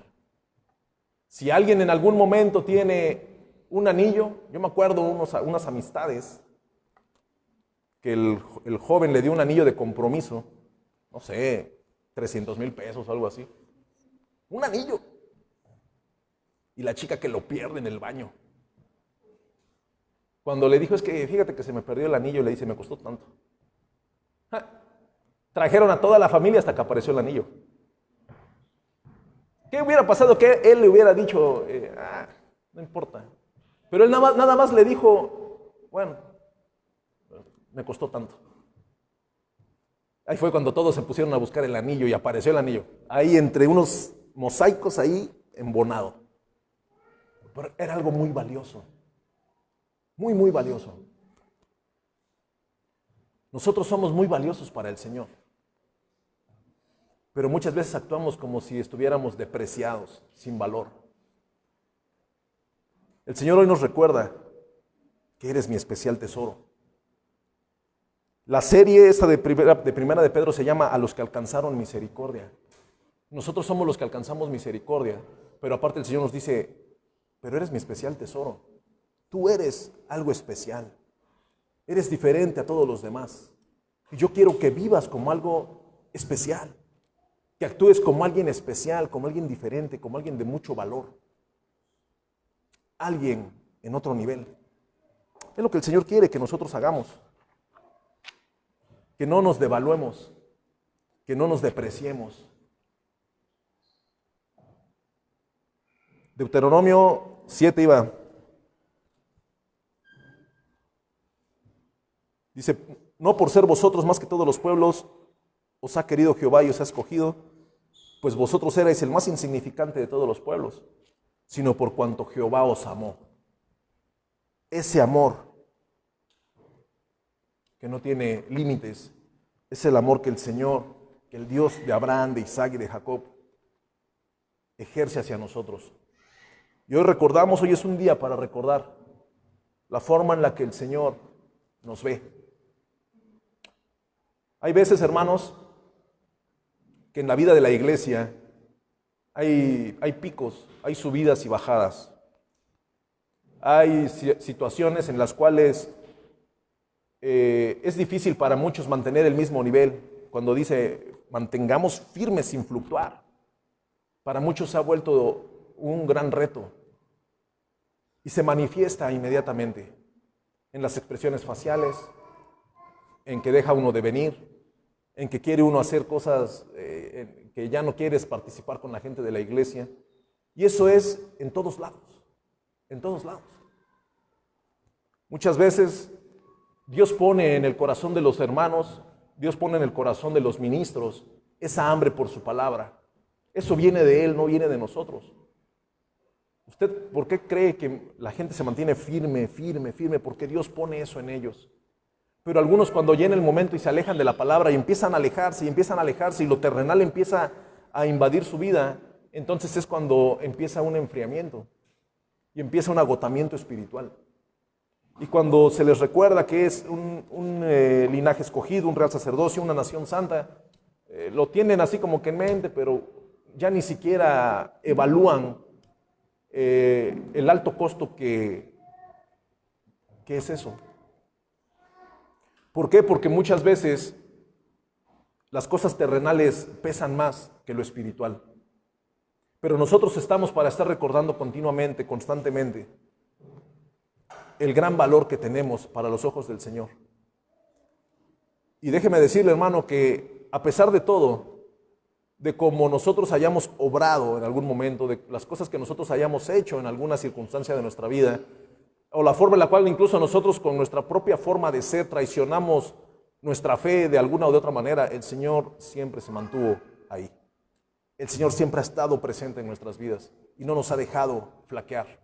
Speaker 1: Si alguien en algún momento tiene un anillo, yo me acuerdo unas amistades que el joven le dio un anillo de compromiso, no sé, 300,000 pesos o algo así. Un anillo. Y la chica que lo pierde en el baño. Cuando le dijo, es que fíjate que se me perdió el anillo, le dice, me costó tanto. Trajeron a toda la familia hasta que apareció el anillo. ¿Qué hubiera pasado que él le hubiera dicho, no importa? Pero él nada más le dijo, bueno, me costó tanto. Ahí fue cuando todos se pusieron a buscar el anillo y apareció el anillo. Ahí entre unos mosaicos ahí embonado. Pero era algo muy valioso. Muy, muy valioso. Nosotros somos muy valiosos para el Señor. Pero muchas veces actuamos como si estuviéramos depreciados, sin valor. El Señor hoy nos recuerda que eres mi especial tesoro. La serie esta de primera de Pedro se llama A los que alcanzaron misericordia. Nosotros somos los que alcanzamos misericordia, pero aparte el Señor nos dice, pero eres mi especial tesoro. Tú eres algo especial. Eres diferente a todos los demás. Y yo quiero que vivas como algo especial. Que actúes como alguien especial, como alguien diferente, como alguien de mucho valor. Alguien en otro nivel. Es lo que el Señor quiere que nosotros hagamos. Que no nos devaluemos. Que no nos depreciemos. Deuteronomio 7 iba. Dice, no por ser vosotros más que todos los pueblos, os ha querido Jehová y os ha escogido, pues vosotros erais el más insignificante de todos los pueblos, sino por cuanto Jehová os amó. Ese amor que no tiene límites, es el amor que el Señor, que el Dios de Abraham, de Isaac y de Jacob, ejerce hacia nosotros. Y hoy recordamos, hoy es un día para recordar la forma en la que el Señor nos ve. Hay veces, hermanos, que en la vida de la iglesia hay picos, hay subidas y bajadas. Hay situaciones en las cuales es difícil para muchos mantener el mismo nivel. Cuando dice, mantengamos firmes sin fluctuar. Para muchos se ha vuelto un gran reto. Y se manifiesta inmediatamente en las expresiones faciales, en que deja uno de venir, en que quiere uno hacer cosas que ya no quieres participar con la gente de la iglesia. Y eso es en todos lados, en todos lados. Muchas veces Dios pone en el corazón de los hermanos, Dios pone en el corazón de los ministros esa hambre por su palabra. Eso viene de Él, no viene de nosotros. ¿Usted por qué cree que la gente se mantiene firme, firme, firme? Porque Dios pone eso en ellos. Pero algunos cuando llega el momento y se alejan de la palabra y empiezan a alejarse y lo terrenal empieza a invadir su vida, entonces es cuando empieza un enfriamiento y empieza un agotamiento espiritual. Y cuando se les recuerda que es un linaje escogido, un real sacerdocio, una nación santa, lo tienen así como que en mente, pero ya ni siquiera evalúan el alto costo que es eso. ¿Por qué? Porque muchas veces las cosas terrenales pesan más que lo espiritual. Pero nosotros estamos para estar recordando continuamente, constantemente, el gran valor que tenemos para los ojos del Señor. Y déjeme decirle, hermano, que a pesar de todo, de cómo nosotros hayamos obrado en algún momento, de las cosas que nosotros hayamos hecho en alguna circunstancia de nuestra vida, o la forma en la cual incluso nosotros con nuestra propia forma de ser traicionamos nuestra fe de alguna o de otra manera, el Señor siempre se mantuvo ahí. El Señor siempre ha estado presente en nuestras vidas y no nos ha dejado flaquear.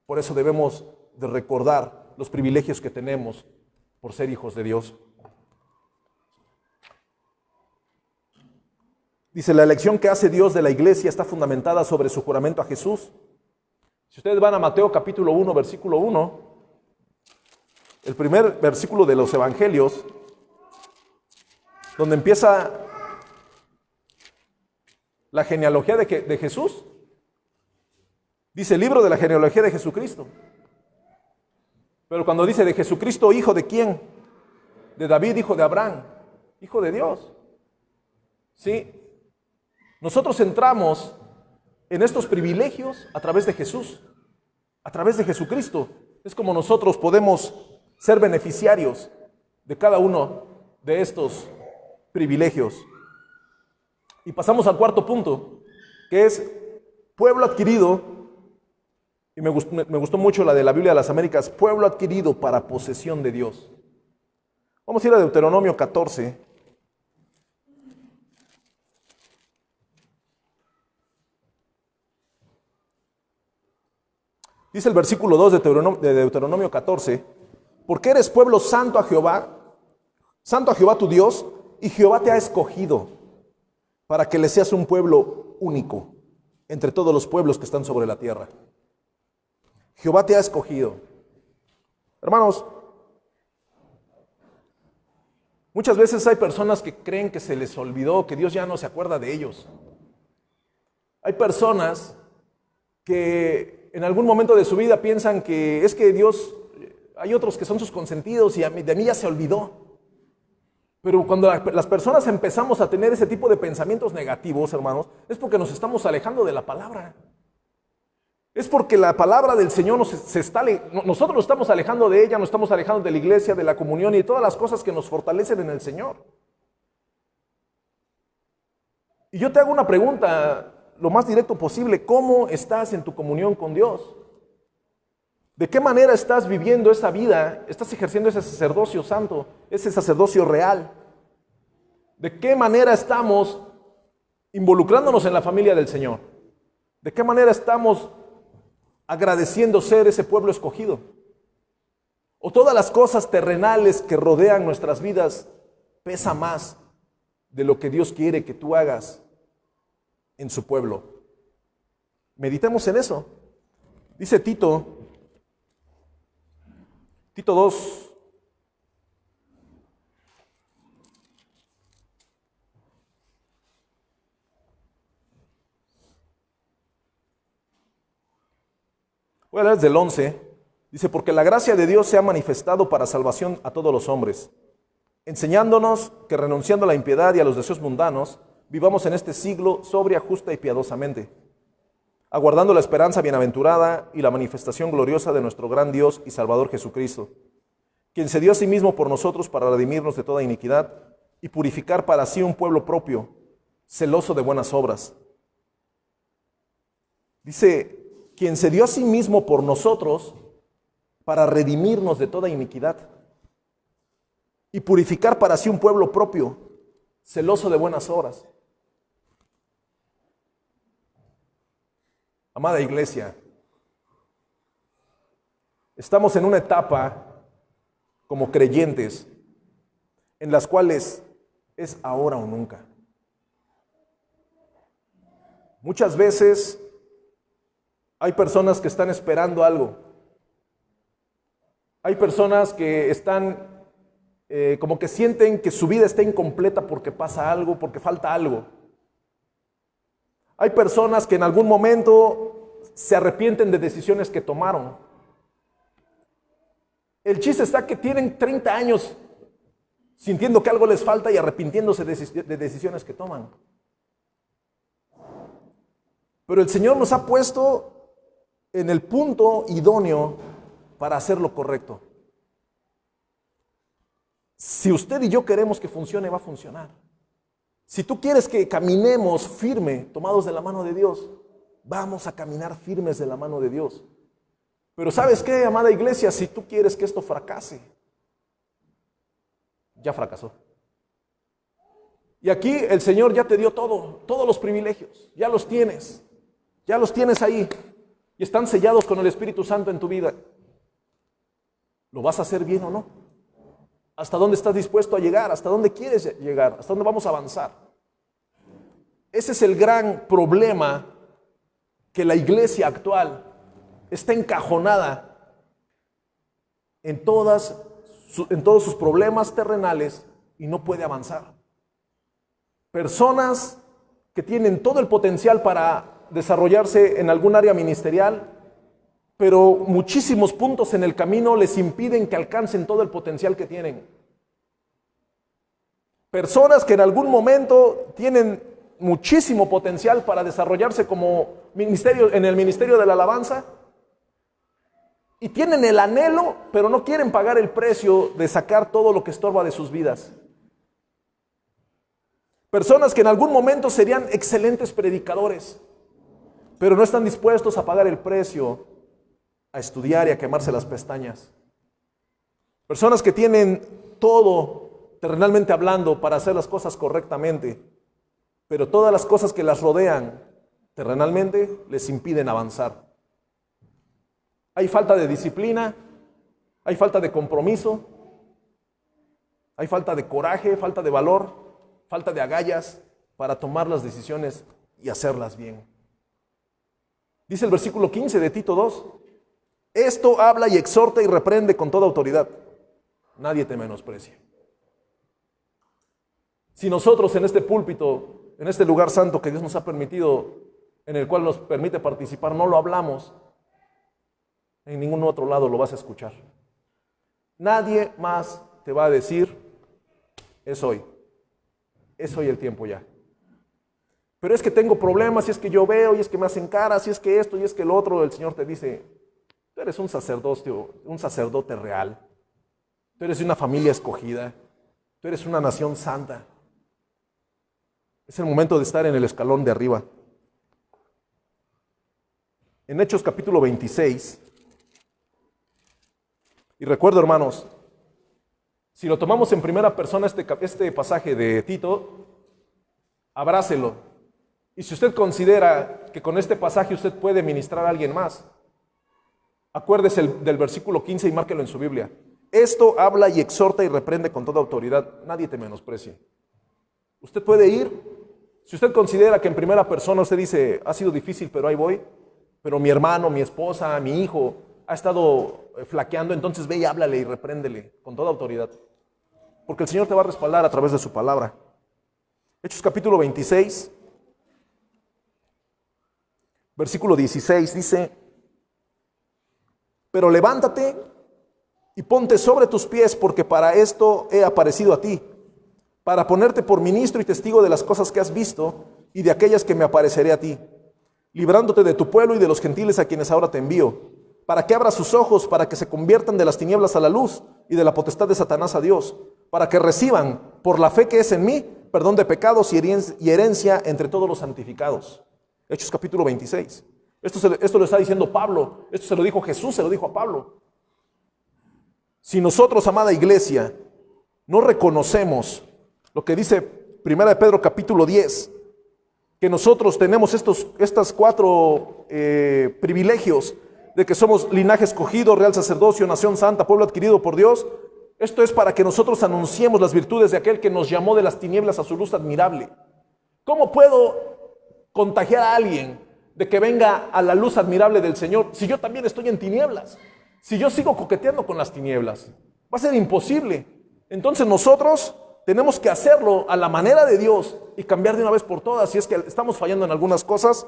Speaker 1: Por eso debemos de recordar los privilegios que tenemos por ser hijos de Dios. Dice, la elección que hace Dios de la iglesia está fundamentada sobre su juramento a Jesús. Si ustedes van a Mateo capítulo 1, versículo 1, el primer versículo de los evangelios, donde empieza la genealogía de Jesús, dice el libro de la genealogía de Jesucristo. Pero cuando dice de Jesucristo, ¿hijo de quién? De David, hijo de Abraham, hijo de Dios. ¿Sí? Nosotros entramos en estos privilegios a través de Jesús, a través de Jesucristo. Es como nosotros podemos ser beneficiarios de cada uno de estos privilegios. Y pasamos al cuarto punto, que es pueblo adquirido, y me gustó mucho la de la Biblia de las Américas, pueblo adquirido para posesión de Dios. Vamos a ir a Deuteronomio 14. Dice el versículo 2 de Deuteronomio 14, porque eres pueblo santo a Jehová tu Dios, y Jehová te ha escogido para que le seas un pueblo único entre todos los pueblos que están sobre la tierra. Jehová te ha escogido. Hermanos, muchas veces hay personas que creen que se les olvidó, que Dios ya no se acuerda de ellos. Hay personas que en algún momento de su vida piensan que es que Dios, hay otros que son sus consentidos y de mí ya se olvidó. Pero cuando las personas empezamos a tener ese tipo de pensamientos negativos, hermanos, es porque nos estamos alejando de la palabra. Es porque la palabra del Señor nosotros nos estamos alejando de ella, nos estamos alejando de la iglesia, de la comunión y de todas las cosas que nos fortalecen en el Señor. Y yo te hago una pregunta lo más directo posible: ¿cómo estás en tu comunión con Dios? ¿De qué manera estás viviendo esa vida? ¿Estás ejerciendo ese sacerdocio santo, ese sacerdocio real? ¿De qué manera estamos involucrándonos en la familia del Señor? ¿De qué manera estamos agradeciendo ser ese pueblo escogido? ¿O todas las cosas terrenales que rodean nuestras vidas pesa más de lo que Dios quiere que tú hagas en su pueblo? Meditemos en eso. Dice Tito 2, voy a leer desde el 11, dice, porque la gracia de Dios se ha manifestado para salvación a todos los hombres, enseñándonos que renunciando a la impiedad y a los deseos mundanos, vivamos en este siglo sobria, justa y piadosamente, aguardando la esperanza bienaventurada y la manifestación gloriosa de nuestro gran Dios y Salvador Jesucristo, quien se dio a sí mismo por nosotros para redimirnos de toda iniquidad y purificar para sí un pueblo propio, celoso de buenas obras. Dice, quien se dio a sí mismo por nosotros para redimirnos de toda iniquidad y purificar para sí un pueblo propio, celoso de buenas obras. Amada iglesia, estamos en una etapa como creyentes en las cuales es ahora o nunca. Muchas veces hay personas que están esperando algo. Hay personas que están como que sienten que su vida está incompleta porque pasa algo, porque falta algo. Hay personas que en algún momento se arrepienten de decisiones que tomaron. El chiste está que tienen 30 años sintiendo que algo les falta y arrepintiéndose de decisiones que toman. Pero el Señor nos ha puesto en el punto idóneo para hacer lo correcto. Si usted y yo queremos que funcione, va a funcionar. Si tú quieres que caminemos firme, tomados de la mano de Dios, vamos a caminar firmes de la mano de Dios. Pero ¿sabes qué, amada iglesia? Si tú quieres que esto fracase, ya fracasó. Y aquí el Señor ya te dio todo, todos los privilegios, ya los tienes ahí y están sellados con el Espíritu Santo en tu vida. ¿Lo vas a hacer bien o no? ¿Hasta dónde estás dispuesto a llegar? ¿Hasta dónde quieres llegar? ¿Hasta dónde vamos a avanzar? Ese es el gran problema, que la iglesia actual está encajonada en todos sus problemas terrenales y no puede avanzar. Personas que tienen todo el potencial para desarrollarse en algún área ministerial, pero muchísimos puntos en el camino les impiden que alcancen todo el potencial que tienen. Personas que en algún momento tienen muchísimo potencial para desarrollarse como ministerio, en el ministerio de la alabanza, y tienen el anhelo, pero no quieren pagar el precio de sacar todo lo que estorba de sus vidas. Personas que en algún momento serían excelentes predicadores, pero no están dispuestos a pagar el precio, a estudiar y a quemarse las pestañas. Personas que tienen todo, terrenalmente hablando, para hacer las cosas correctamente, pero todas las cosas que las rodean terrenalmente les impiden avanzar. Hay falta de disciplina, hay falta de compromiso, hay falta de coraje, falta de valor, falta de agallas para tomar las decisiones y hacerlas bien. Dice el versículo 15 de Tito 2, esto habla y exhorta y reprende con toda autoridad. Nadie te menosprecia. Si nosotros en este púlpito, en este lugar santo que Dios nos ha permitido, en el cual nos permite participar, no lo hablamos, en ningún otro lado lo vas a escuchar. Nadie más te va a decir, es hoy el tiempo ya. Pero es que tengo problemas, y es que yo veo, y es que me hacen caras, y es que esto, y es que lo otro. El Señor te dice, tú eres un sacerdote real, tú eres de una familia escogida, tú eres una nación santa. Es el momento de estar en el escalón de arriba. En Hechos capítulo 26, y recuerdo, hermanos, si lo tomamos en primera persona este pasaje de Tito, abrácelo. Y si usted considera que con este pasaje usted puede ministrar a alguien más, acuérdese del versículo 15 y márquelo en su Biblia. Esto habla y exhorta y reprende con toda autoridad. Nadie te menosprecie. Usted puede ir. Si usted considera que en primera persona usted dice, ha sido difícil, pero ahí voy, pero mi hermano, mi esposa, mi hijo ha estado flaqueando, entonces ve y háblale y repréndele con toda autoridad. Porque el Señor te va a respaldar a través de su palabra. Hechos capítulo 26, versículo 16 dice, pero levántate y ponte sobre tus pies, porque para esto he aparecido a ti, para ponerte por ministro y testigo de las cosas que has visto y de aquellas que me apareceré a ti, librándote de tu pueblo y de los gentiles a quienes ahora te envío, para que abras sus ojos, para que se conviertan de las tinieblas a la luz y de la potestad de Satanás a Dios, para que reciban, por la fe que es en mí, perdón de pecados y herencia entre todos los santificados. Hechos capítulo 26. Esto lo está diciendo Pablo, esto se lo dijo Jesús, se lo dijo a Pablo. Si nosotros, amada iglesia, no reconocemos lo que dice 1 de Pedro capítulo 10, que nosotros tenemos estos cuatro privilegios de que somos linaje escogido, real sacerdocio, nación santa, pueblo adquirido por Dios, esto es para que nosotros anunciemos las virtudes de aquel que nos llamó de las tinieblas a su luz admirable. ¿Cómo puedo contagiar a alguien de que venga a la luz admirable del Señor si yo también estoy en tinieblas? Si yo sigo coqueteando con las tinieblas, va a ser imposible. Entonces nosotros tenemos que hacerlo a la manera de Dios y cambiar de una vez por todas. Si es que estamos fallando en algunas cosas,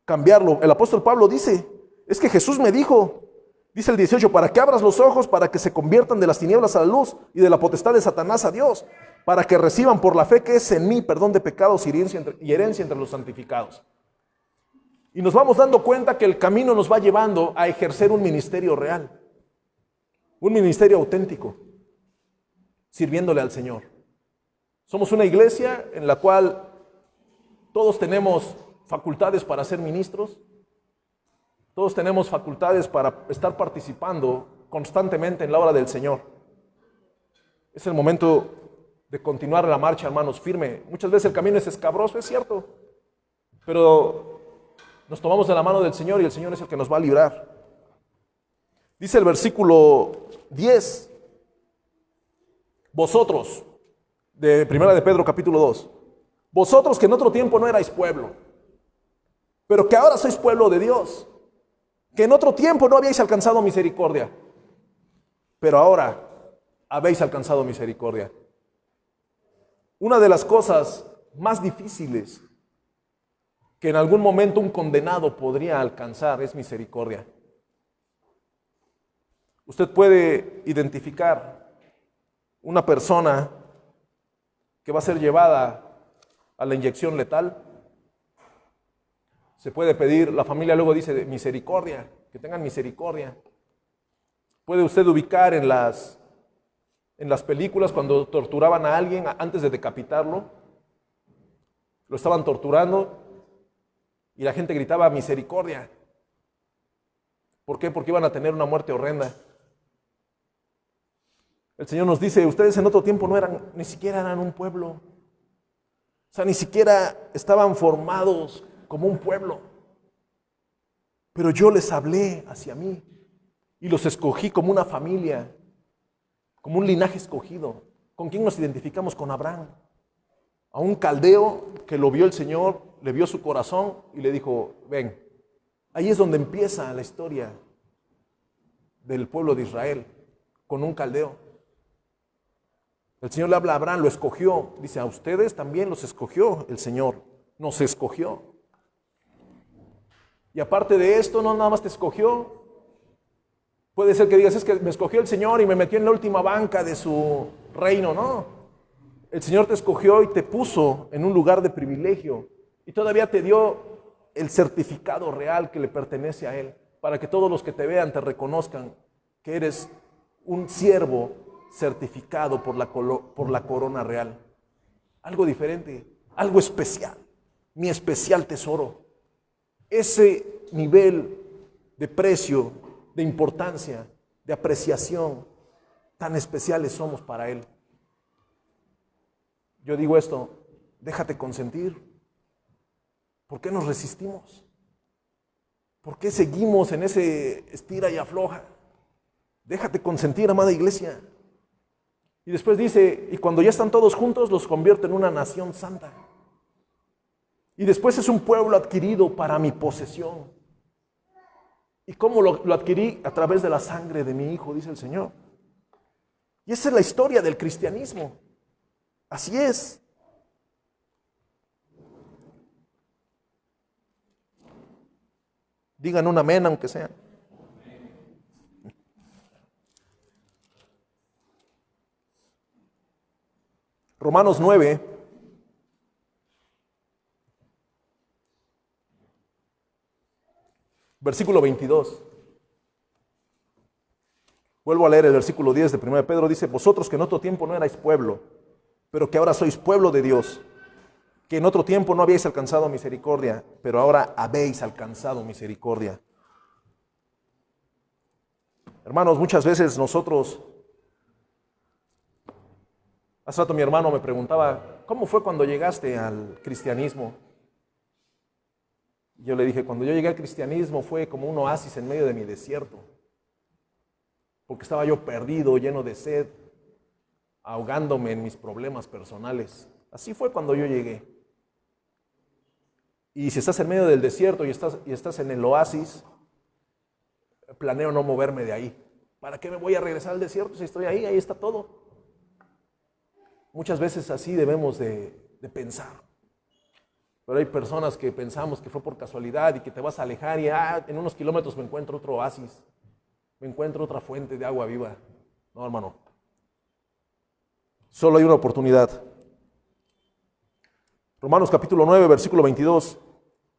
Speaker 1: cambiarlo. El apóstol Pablo dice, es que Jesús me dijo, dice el 18, para que abras los ojos, para que se conviertan de las tinieblas a la luz y de la potestad de Satanás a Dios, para que reciban por la fe que es en mí perdón de pecados y herencia entre los santificados. Y nos vamos dando cuenta que el camino nos va llevando a ejercer un ministerio real, un ministerio auténtico, sirviéndole al Señor. Somos una iglesia en la cual todos tenemos facultades para ser ministros, todos tenemos facultades para estar participando constantemente en la obra del Señor. Es el momento de continuar la marcha, hermanos, firme. Muchas veces el camino es escabroso, es cierto, pero nos tomamos de la mano del Señor y el Señor es el que nos va a librar. Dice el versículo 10, vosotros, de Primera de Pedro capítulo 2, vosotros que en otro tiempo no erais pueblo, pero que ahora sois pueblo de Dios, que en otro tiempo no habíais alcanzado misericordia, pero ahora habéis alcanzado misericordia. Una de las cosas más difíciles que en algún momento un condenado podría alcanzar es misericordia. Usted puede identificar una persona que va a ser llevada a la inyección letal. Se puede pedir, la familia luego dice misericordia, que tengan misericordia. Puede usted ubicar en las películas cuando torturaban a alguien antes de decapitarlo, lo estaban torturando y la gente gritaba misericordia. ¿Por qué? Porque iban a tener una muerte horrenda. El Señor nos dice, ustedes en otro tiempo ni siquiera eran un pueblo. O sea, ni siquiera estaban formados como un pueblo. Pero yo les hablé hacia mí y los escogí como una familia, como un linaje escogido. ¿Con quién nos identificamos? Con Abraham. A un caldeo que lo vio el Señor, le vio su corazón y le dijo, ven. Ahí es donde empieza la historia del pueblo de Israel, con un caldeo. El Señor le habla a Abraham, lo escogió. Dice, a ustedes también los escogió el Señor, nos escogió. Y aparte de esto, no nada más te escogió. Puede ser que digas, es que me escogió el Señor y me metió en la última banca de su reino. No, el Señor te escogió y te puso en un lugar de privilegio. Y todavía te dio el certificado real que le pertenece a Él, para que todos los que te vean te reconozcan que eres un siervo certificado por la corona real. Algo diferente, algo especial, mi especial tesoro. Ese nivel de precio, de importancia, de apreciación, tan especiales somos para Él. Yo digo esto, déjate consentir. ¿Por qué nos resistimos? ¿Por qué seguimos en ese estira y afloja? Déjate consentir, amada iglesia. Y después dice, y cuando ya están todos juntos, los convierto en una nación santa. Y después es un pueblo adquirido para mi posesión. ¿Y cómo lo adquirí? A través de la sangre de mi Hijo, dice el Señor. Y esa es la historia del cristianismo. Así es. Digan un amén, aunque sea. Romanos 9, versículo 22. Vuelvo a leer el versículo 10 de 1 Pedro. Dice, vosotros que en otro tiempo no erais pueblo, pero que ahora sois pueblo de Dios, que en otro tiempo no habíais alcanzado misericordia, pero ahora habéis alcanzado misericordia. Hermanos, muchas veces nosotros, hace rato mi hermano me preguntaba, ¿cómo fue cuando llegaste al cristianismo? Yo le dije, cuando yo llegué al cristianismo fue como un oasis en medio de mi desierto, porque estaba yo perdido, lleno de sed, ahogándome en mis problemas personales. Así fue cuando yo llegué. Y si estás en medio del desierto y estás en el oasis, planeo no moverme de ahí. ¿Para qué me voy a regresar al desierto si estoy ahí? Ahí está todo. Muchas veces así debemos de pensar. Pero hay personas que pensamos que fue por casualidad y que te vas a alejar y en unos kilómetros me encuentro otro oasis, me encuentro otra fuente de agua viva. No, hermano. Solo hay una oportunidad. Romanos capítulo 9, versículo 22.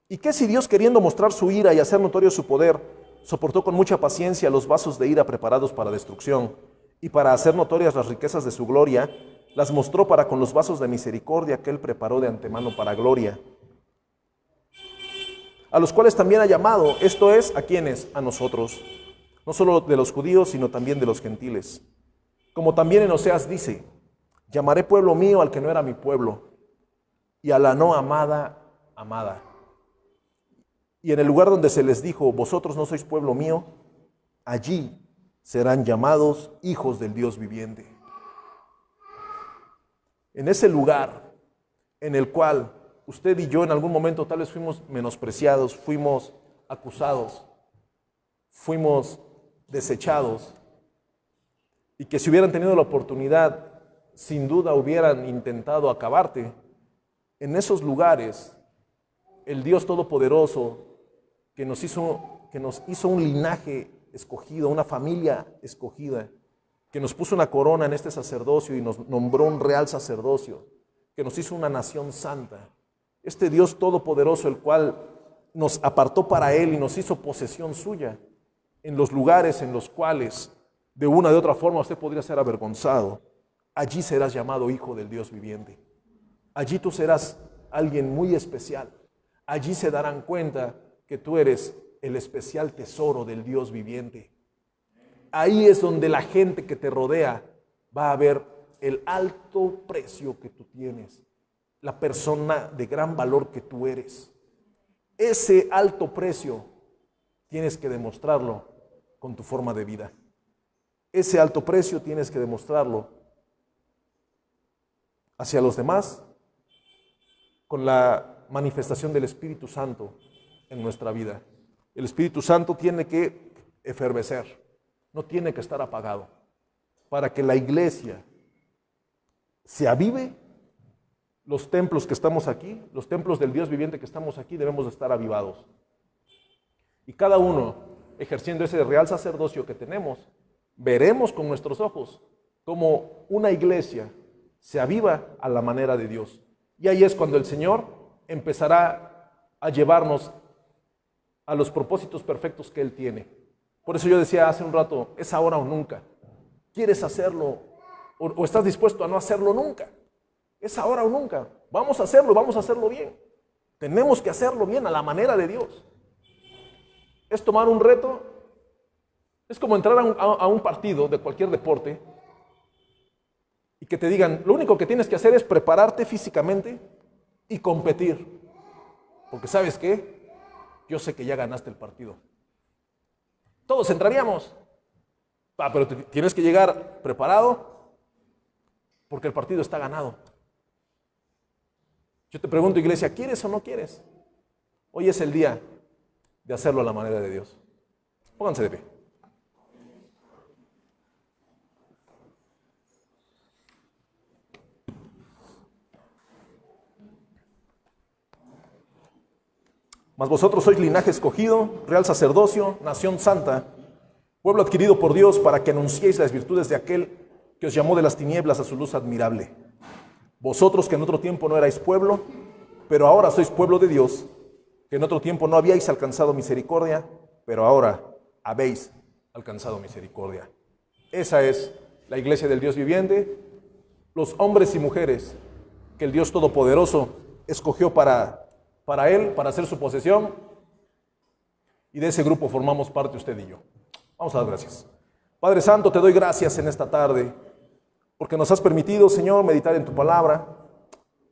Speaker 1: ¿Y qué si Dios, queriendo mostrar su ira y hacer notorio su poder, soportó con mucha paciencia los vasos de ira preparados para destrucción y para hacer notorias las riquezas de su gloria, las mostró para con los vasos de misericordia que Él preparó de antemano para gloria, a los cuales también ha llamado, esto es, ¿a quiénes? A nosotros, no solo de los judíos, sino también de los gentiles. Como también en Oseas dice, llamaré pueblo mío al que no era mi pueblo, y a la no amada, amada. Y en el lugar donde se les dijo, vosotros no sois pueblo mío, allí serán llamados hijos del Dios viviente. En ese lugar en el cual usted y yo en algún momento tal vez fuimos menospreciados, fuimos acusados, fuimos desechados, y que si hubieran tenido la oportunidad, sin duda hubieran intentado acabarte, en esos lugares, el Dios Todopoderoso que nos hizo un linaje escogido, una familia escogida, que nos puso una corona en este sacerdocio y nos nombró un real sacerdocio, que nos hizo una nación santa. Este Dios Todopoderoso, el cual nos apartó para Él y nos hizo posesión suya, en los lugares en los cuales de una u otra forma usted podría ser avergonzado, allí serás llamado hijo del Dios viviente. Allí tú serás alguien muy especial. Allí se darán cuenta que tú eres el especial tesoro del Dios viviente. Ahí es donde la gente que te rodea va a ver el alto precio que tú tienes, la persona de gran valor que tú eres. Ese alto precio tienes que demostrarlo con tu forma de vida. Ese alto precio tienes que demostrarlo hacia los demás con la manifestación del Espíritu Santo en nuestra vida. El Espíritu Santo tiene que efervecer, no tiene que estar apagado. Para que la iglesia se avive, los templos que estamos aquí, los templos del Dios viviente que estamos aquí, debemos de estar avivados. Y cada uno, ejerciendo ese real sacerdocio que tenemos, veremos con nuestros ojos cómo una iglesia se aviva a la manera de Dios. Y ahí es cuando el Señor empezará a llevarnos a los propósitos perfectos que Él tiene. Por eso yo decía hace un rato, es ahora o nunca. ¿Quieres hacerlo o estás dispuesto a no hacerlo nunca? Es ahora o nunca. Vamos a hacerlo bien. Tenemos que hacerlo bien a la manera de Dios. Es tomar un reto, es como entrar a un partido de cualquier deporte y que te digan, lo único que tienes que hacer es prepararte físicamente y competir. Porque ¿sabes qué? Yo sé que ya ganaste el partido. Todos entraríamos. Pero tienes que llegar preparado porque el partido está ganado. Yo te pregunto, iglesia, ¿quieres o no quieres? Hoy es el día de hacerlo a la manera de Dios. Pónganse de pie. Mas vosotros sois linaje escogido, real sacerdocio, nación santa, pueblo adquirido por Dios para que anunciéis las virtudes de aquel que os llamó de las tinieblas a su luz admirable. Vosotros que en otro tiempo no erais pueblo, pero ahora sois pueblo de Dios, que en otro tiempo no habíais alcanzado misericordia, pero ahora habéis alcanzado misericordia. Esa es la iglesia del Dios viviente, los hombres y mujeres que el Dios Todopoderoso escogió para Él, para hacer su posesión, y de ese grupo formamos parte usted y yo. Vamos a dar gracias. Padre Santo, te doy gracias en esta tarde, porque nos has permitido, Señor, meditar en tu palabra,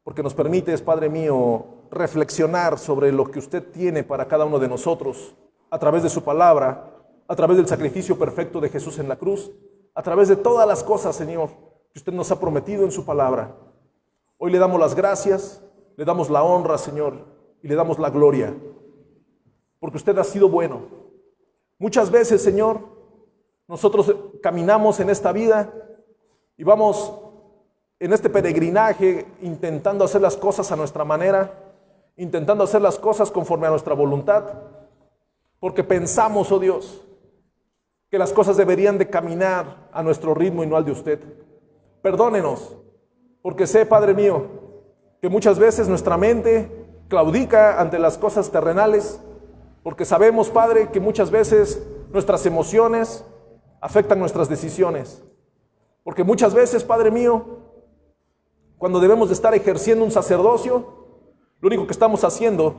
Speaker 1: porque nos permites, Padre mío, reflexionar sobre lo que usted tiene para cada uno de nosotros, a través de su palabra, a través del sacrificio perfecto de Jesús en la cruz, a través de todas las cosas, Señor, que usted nos ha prometido en su palabra. Hoy le damos las gracias, le damos la honra, Señor, y le damos la gloria, porque usted ha sido bueno. Muchas veces, Señor, nosotros caminamos en esta vida y vamos en este peregrinaje intentando hacer las cosas a nuestra manera, intentando hacer las cosas conforme a nuestra voluntad, porque pensamos, oh Dios, que las cosas deberían de caminar a nuestro ritmo y no al de usted. Perdónenos, porque sé, Padre mío, que muchas veces nuestra mente claudica ante las cosas terrenales, porque sabemos, Padre, que muchas veces nuestras emociones afectan nuestras decisiones, porque muchas veces, Padre mío, cuando debemos de estar ejerciendo un sacerdocio, lo único que estamos haciendo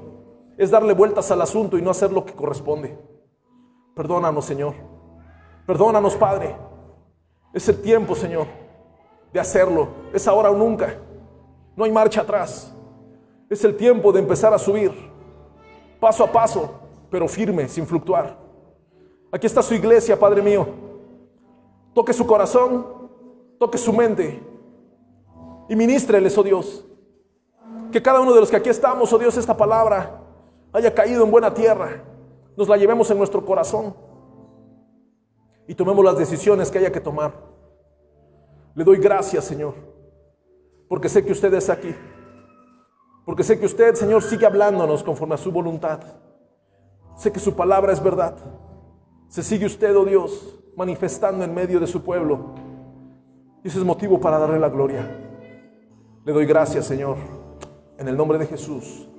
Speaker 1: es darle vueltas al asunto y no hacer lo que corresponde. Perdónanos, Señor. Perdónanos, Padre. Es el tiempo, Señor, de hacerlo. Es ahora o nunca. No hay marcha atrás. Es el tiempo de empezar a subir, paso a paso, pero firme, sin fluctuar. Aquí está su iglesia, Padre mío. Toque su corazón, toque su mente y ministreles, oh Dios. Que cada uno de los que aquí estamos, oh Dios, esta palabra haya caído en buena tierra. Nos la llevemos en nuestro corazón y tomemos las decisiones que haya que tomar. Le doy gracias, Señor, porque sé que usted es aquí. Porque sé que usted, Señor, sigue hablándonos conforme a su voluntad. Sé que su palabra es verdad. Se sigue usted, oh Dios, manifestando en medio de su pueblo. Y ese es motivo para darle la gloria. Le doy gracias, Señor, en el nombre de Jesús.